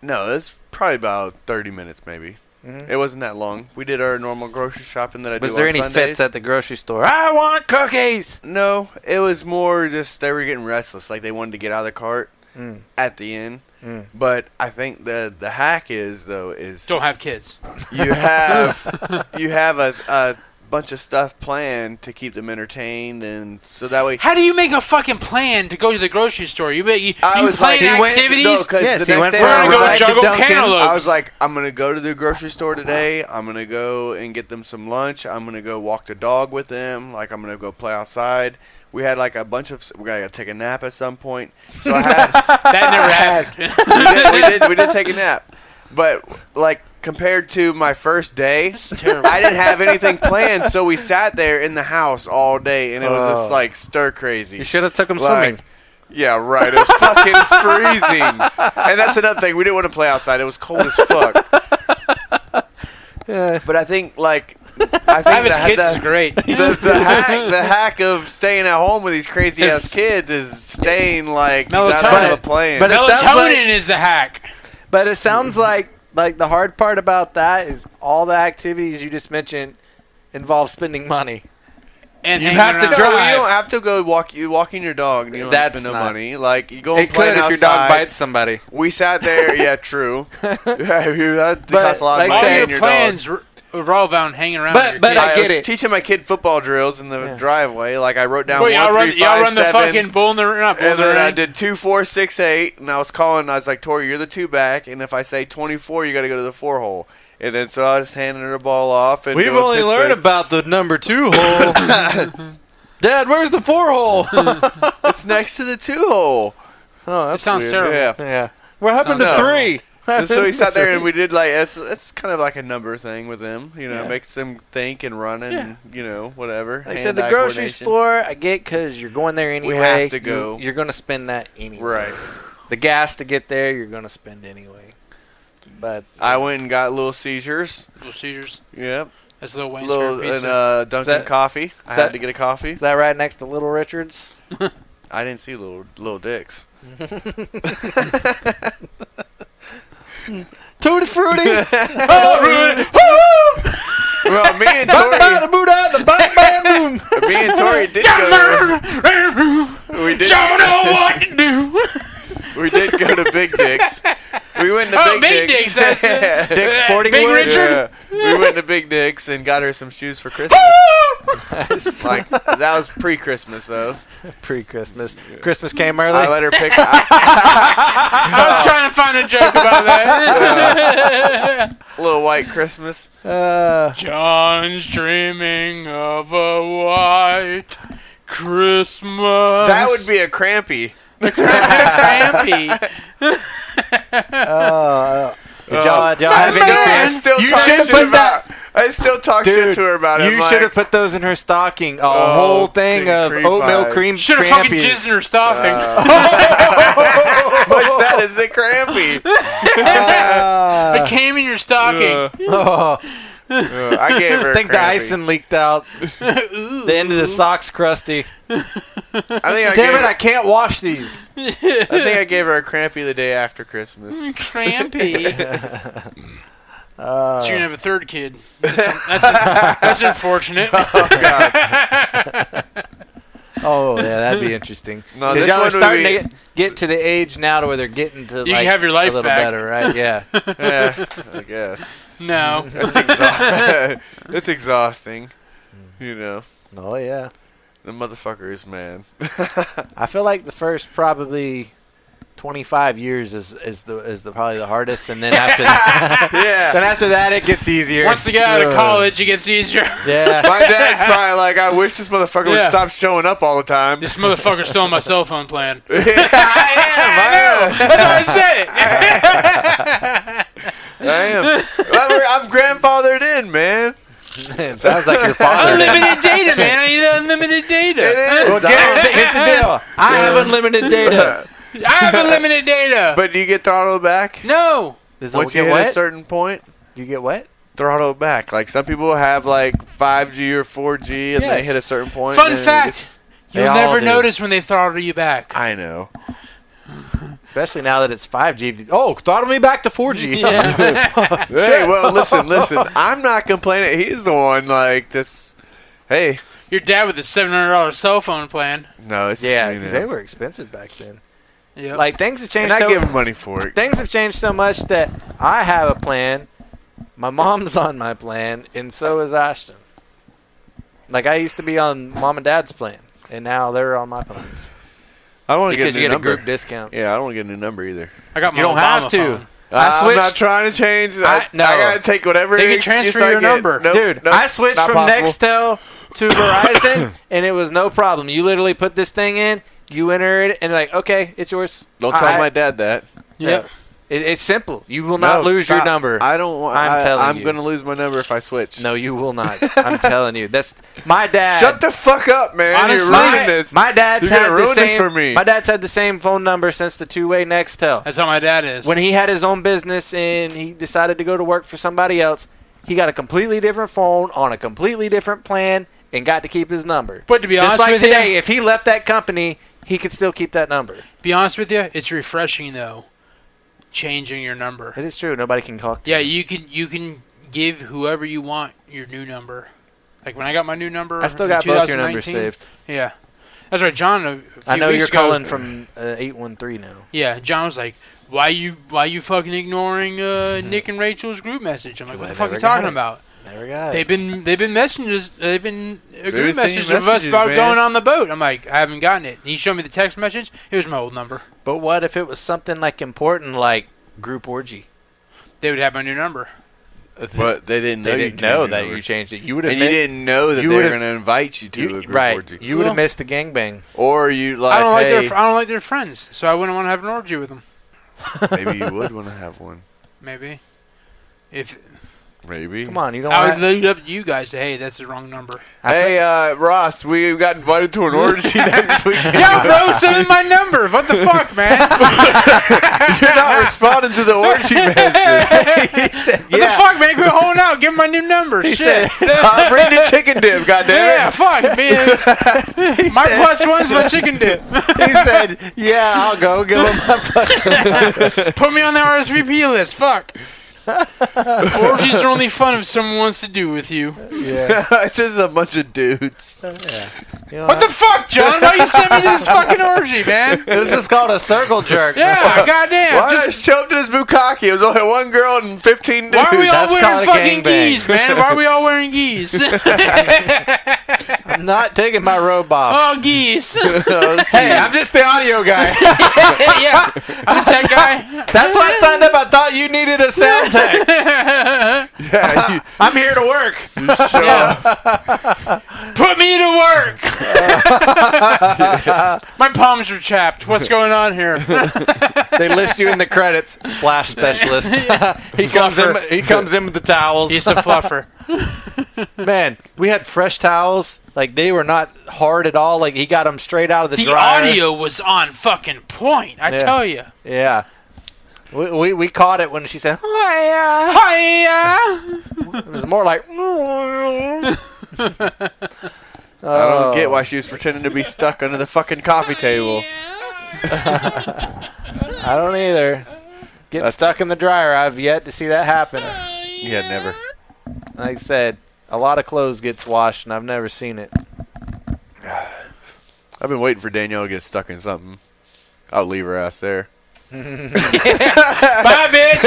No, it's probably about 30 minutes, maybe. Mhm. It wasn't that long. We did our normal grocery shopping that I do Was there on any Sundays. fits at the grocery store? I want cookies. No, it was more just they were getting restless. Like they wanted to get out of the cart Mm. at the end. Mm. But I think the hack is don't have kids. you have a bunch of stuff planned to keep them entertained, and so that way. How do you make a fucking plan to go to the grocery store? You I was plan like, he went- activities. no, 'cause Yes, the he next went day for We're I gonna was go like- juggle Dunkin'. cantaloupes. I was like, I'm gonna go to the grocery store today. I'm gonna go and get them some lunch. I'm gonna go walk the dog with them. Like I'm gonna go play outside. We had like a bunch of. We gotta take a nap at some point. So I had. that never happened. we did take a nap, but like compared to my first day, This is terrible. I didn't have anything planned. So we sat there in the house all day, and it was just Oh. like stir crazy. You should have took them Like, swimming. Yeah, right. It was fucking freezing. And that's another thing. We didn't want to play outside. It was cold as fuck. But I think, Travis Kids is great. the hack of staying at home with these crazy ass kids is staying not out of a plane. But it sounds Melatonin is the hack. But it sounds like the hard part about that is all the activities you just mentioned involve spending money. And you have to No, drive. you don't have to go walking your dog. You don't have to spend no money. Like you go and It play could if outside. your dog bites somebody. We sat there. Yeah, true. That But, costs a lot of like money. All and your your dog. plans revolve around hanging around with your But kids. I get was it. teaching my kid football drills in the driveway. Like I wrote down Wait, 1, 3, 5, y'all run the 7, fucking bull in the not bull in and the then I ring? did 2, 4, 6, 8, and I was like, Tori, you're the 2 back, and if I say 24, you got to go to the 4 hole. And then so I was handing her the ball off. And We've doing only pitch learned face. about the number 2 hole. Dad, where's the 4 hole? It's next to the 2 hole. Oh, It sounds weird. terrible. Yeah. Yeah. What happened Sounds to terrible. 3? And so we sat there and we did it's kind of like a number thing with them, Yeah. makes them think and run and whatever. Like I said, the grocery store, I get because you're going there anyway. have to go. You're going to spend that anyway. Right. The gas to get there, you're going to spend anyway. But I went and got Little Seizures. Little Caesars. Yep. That's Lil Wayne's Little favorite pizza. and Dunkin' that- coffee. I that- had to get a coffee. is that right next to Little Richards? I didn't see little dicks. Tutti Frutti. Well, me and Tori did go. We did. Don't know what to do. We did go to Big Dicks. We went to Big Dicks. That's it. Dick's Sporting Big Goods? Richard. Yeah. We went to Big Dicks and got her some shoes for Christmas. Like that was pre-Christmas though. Pre-Christmas. Christmas came early. I let her pick. I was trying to find a joke about that. Little white Christmas. John's dreaming of a white Christmas. That would be a crampy. Crampy. Did y'all have any I still You talk should shit put about. I still talk shit to her about it. You I'm should have like, put those in her stocking. A whole thing cream of cream oatmeal pies. cream Should have fucking crampies. jizzed in her stuffing. What's that? Is it crampy? It came in your stocking. I gave her. I think the crampy. icing leaked out. The end of the socks crusty. I think I Damn gave it! I can't wash these. I think I gave her a crampy the day after Christmas. Crampy. So you're gonna have a third kid. That's unfortunate. Oh yeah, that'd be interesting. No, 'Cause this y'all are one would starting be- to get to the age now to where they're getting to You can have your life a little back. better, right? Yeah. Yeah, I guess. No. It's exhausting. You know, Oh yeah. the motherfucker is man. I feel like the first probably 25 years is probably the hardest, and then after that, Yeah. then after that it gets easier. Once they get out of college, it gets easier. Yeah. My dad's probably like, I wish this motherfucker would Yeah. stop showing up all the time. This motherfucker's still on my cell phone plan. I am. That's why I said it. I am. Well, I'm grandfathered in, man. It sounds like your father. Unlimited data, man. I need unlimited data. It is. Well, here's the deal. I have unlimited data. I have unlimited data. But do you get throttled back? No. Does it Once you get hit a wet? certain point, You get wet? throttled back. Like some people have like 5G or 4G and they Yes. hit a certain point. Fun and it fact. gets- They You'll all never do. notice when they throttle you back. I know. Especially now that it's 5G. Oh, throttle me back to 4G. Hey, well, listen. I'm not complaining. He's the one like this. Hey, Your dad with a $700 cell phone plan. no, it's Yeah, just me because now. they were expensive back then. Yep. Like things have changed. And I so give him money for it. things have changed so much that I have a plan. My mom's on my plan, and so is Ashton. Like I used to be on mom and dad's plan, and now they're on my plans I don't want to get because a you new get a number. group discount. Yeah, I don't want to get a new number either. I got my You don't Obama have to. phone. I I'm switched. not trying to change. No. I gotta take whatever. They can excuse transfer I your get. number. Nope, Dude, nope, I switched not from possible. Nextel to Verizon, and it was no problem. You literally put this thing in, you enter it, and like, okay, it's yours. Don't tell my dad that. Yep. It's simple. You will not lose your number. I don't want. I'm going to lose my number if I switch. No, you will not. I'm telling you. That's my dad. Shut the fuck up, man. Honestly, You're ruining this. My dad's You're had gonna the ruin same. this for me. My dad's had the same phone number since the two-way Nextel. That's how my dad is. When he had his own business and he decided to go to work for somebody else, he got a completely different phone on a completely different plan and got to keep his number. But to be Just honest like with today, you, if he left that company, he could still keep that number. be honest with you, it's refreshing though. Changing your number. It is true. Nobody can talk to Yeah, you. you can give whoever you want your new number. Like when I got my new number, I still in got both your numbers 2019, saved. Yeah, that's right, John. I know weeks you're ago, calling from 813 now. Yeah, John was like, "Why you fucking ignoring Nick and Rachel's group message?" I'm like, "What the fuck are you talking about?" Never got it. They've been messages. They've been group sending messages of us messages, about man. going on the boat. I'm like, I haven't gotten it. And he showed me the text message. It was my old number. But what if it was something like important, like group orgy? They would have my new number. But they didn't know They you didn't changed know your that number. you changed it. You would have. And you didn't know that you they were would've- going to invite you to a group right. orgy. You would have Well- missed the gangbang. Or you like, I don't like hey, I don't like their friends, so I wouldn't want to have an orgy with them. maybe you would want to have one. Maybe. If Maybe. Come on, you don't. I would have, leave it up to you guys to, hey, that's the wrong number. Hey, Ross, we got invited to an orgy next week. Yo, bro, send me my number. What the fuck, man? You're not responding to the orgy message. He said, What the fuck, man? Quit holding out. Give him my new number. He Shit. said, I'll bring the chicken dip, goddammit. Yeah, fuck, man. My plus one's my chicken dip. he said, "Yeah, I'll go. Give him my fucking." Put me on the RSVP list. Fuck. Orgies are only fun if someone wants to do with you. Yeah. It's just a bunch of dudes. You know, What the fuck, John? Why you sent me to this fucking orgy, man? This is called a circle jerk. Yeah, goddamn. Why did I show up to this bukkake? It was only one girl and 15 dudes. Why are we all That's wearing called a fucking gangbang. geese, man? Why are we all wearing geese? I'm not taking my robe off. Oh, geese. Hey, I'm just the audio guy. Yeah, I'm a tech guy. That's why I signed up. I thought you needed a sound tech. Yeah, I'm here to work. Put me to work. My palms are chapped. What's going on here? They list you in the credits. Splash specialist. He comes in with the towels. He's a fluffer. Man, we had fresh towels. Like, they were not hard at all. Like, he got them straight out of the The dryer. audio was on fucking point. I Yeah. tell you. Yeah. We caught it when she said, "Hiya." Hiya. It was more like, I don't get why she was pretending to be stuck under the fucking coffee table. I don't either. Getting That's- stuck in the dryer, I've yet to see that happen. Yeah, never. Like I said, a lot of clothes gets washed, and I've never seen it. I've been waiting for Danielle to get stuck in something. I'll leave her ass there. Bye, bitch.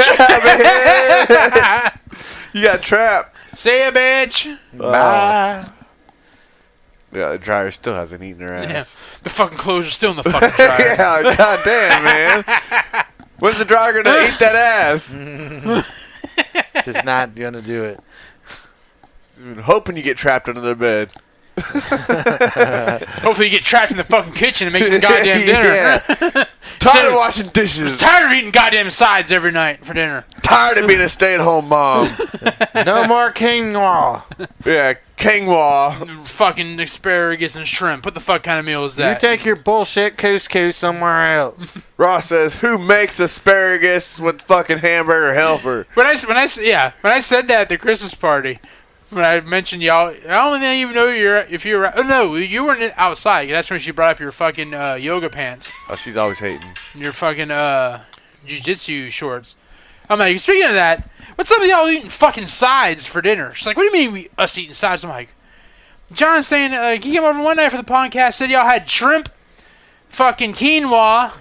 You got trapped. See ya, bitch. Bye. Yeah, the dryer still hasn't eaten her ass. The fucking clothes are still in the fucking dryer. Yeah, goddamn, man. When's the dryer gonna eat that ass? It's just not gonna do it. I'm hoping you get trapped under the bed. Hopefully you get trapped in the fucking kitchen and make some goddamn dinner. Yeah. Tired of washing dishes. Tired of eating goddamn sides every night for dinner. Tired of being a stay-at-home mom. No more quinoa. Yeah, quinoa. Fucking asparagus and shrimp. What the fuck kind of meal is You that? take your bullshit couscous somewhere else. Ross says, "Who makes asparagus with fucking hamburger helper?" When I said that at the Christmas party, when I mentioned y'all, I don't even know if you're. Oh no, you weren't outside. That's when she brought up your fucking yoga pants, Oh, she's always hating. your fucking jiu-jitsu shorts. I'm like, speaking of that, what's up with y'all eating fucking sides for dinner? She's like, what do you mean us eating sides? I'm like, John's saying he came over one night for the podcast, said y'all had shrimp, fucking quinoa,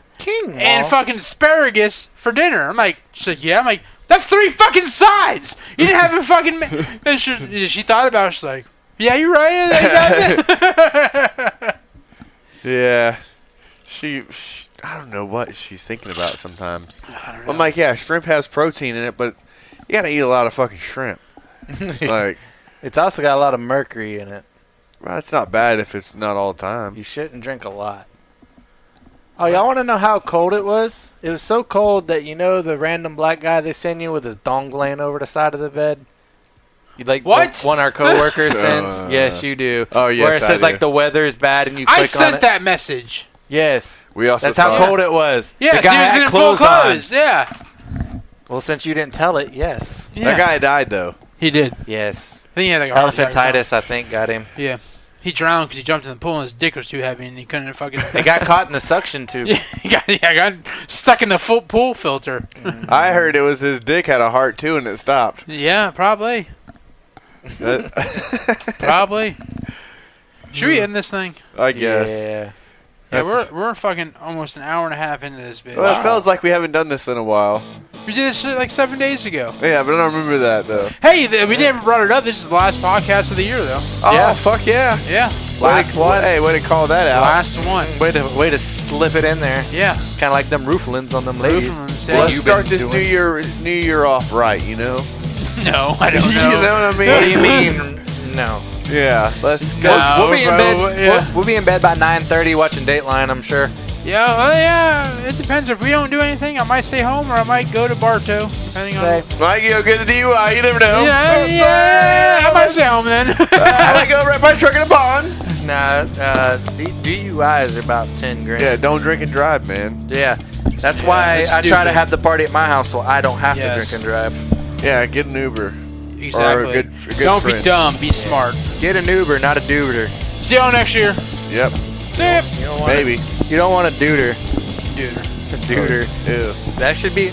and fucking asparagus for dinner. I'm like, she's like, yeah. I'm like, that's 3 fucking sides. You didn't have a fucking. And she thought about it. She's like, yeah, you're right. Yeah. She I don't know what she's thinking about sometimes. I'm like, yeah, shrimp has protein in it, but you gotta eat a lot of fucking shrimp. Like, It's also got a lot of mercury in it. well, it's not bad if it's not all the time. You shouldn't drink a lot. Oh, y'all want to know how cold it was? It was so cold that the random black guy they send you with his dong laying over the side of the bed. You like What? the one our coworker sends? Yes, you do. Oh, yes, Where it I says do. like the weather is bad and you click I on sent it. that message. Yes. We also That's how saw cold it was. Yeah, the so guy he was had in full clothes on. clothes. Yeah. Well, since you didn't tell it, yes. Yeah. That guy died though. He did. Yes. I think he had like a heart attack or something. Elephantitis, I think, got him. Yeah. He drowned because he jumped in the pool and his dick was too heavy and he couldn't fucking. They got caught in the suction tube. Yeah, he got stuck in the full pool filter. I heard it was his dick had a heart too, and it stopped. Yeah, probably. Probably. Should we end this thing? I guess. Yeah. Yeah, we're fucking almost an hour and a half into this bitch. Well, it feels like we haven't done this in a while. We did this shit like 7 days ago. Yeah, but I don't remember that though. Hey, we never brought it up. This is the last podcast of the year, though. Oh, Yeah. fuck yeah. Yeah, Last one. Hey, way to call that out. last one. Way to slip it in there. Yeah. Kind of like them rooflins on them ladies. Rooflins, Well, yeah. let's You've start been this doing. new year off right, you know? No, I don't You know. know what I mean? What do you mean? No. Yeah, let's go. No. We'll be in bro, bed. yeah. We'll be in bed by 9:30 watching Dateline. I'm sure. Yeah, well, yeah. It depends. If we don't do anything, I might stay home or I might go to Bartow, depending on. Might go get a DUI, you never know. Yeah, I might stay home then. I might go right by the truck in the pond. Nah, DUIs are about 10 grand. Yeah, don't drink and drive, man. Yeah. That's Yeah, why that's I try to stupid. have the party at my house so I don't have Yes. to drink and drive. Yeah, get an Uber. Exactly. Or a good Don't be friend. dumb. Be smart. Get an Uber, not a duder. See y'all next year. Yep, See ya. You don't want maybe. You don't want a duder. Dude. A duder. Ew. That should be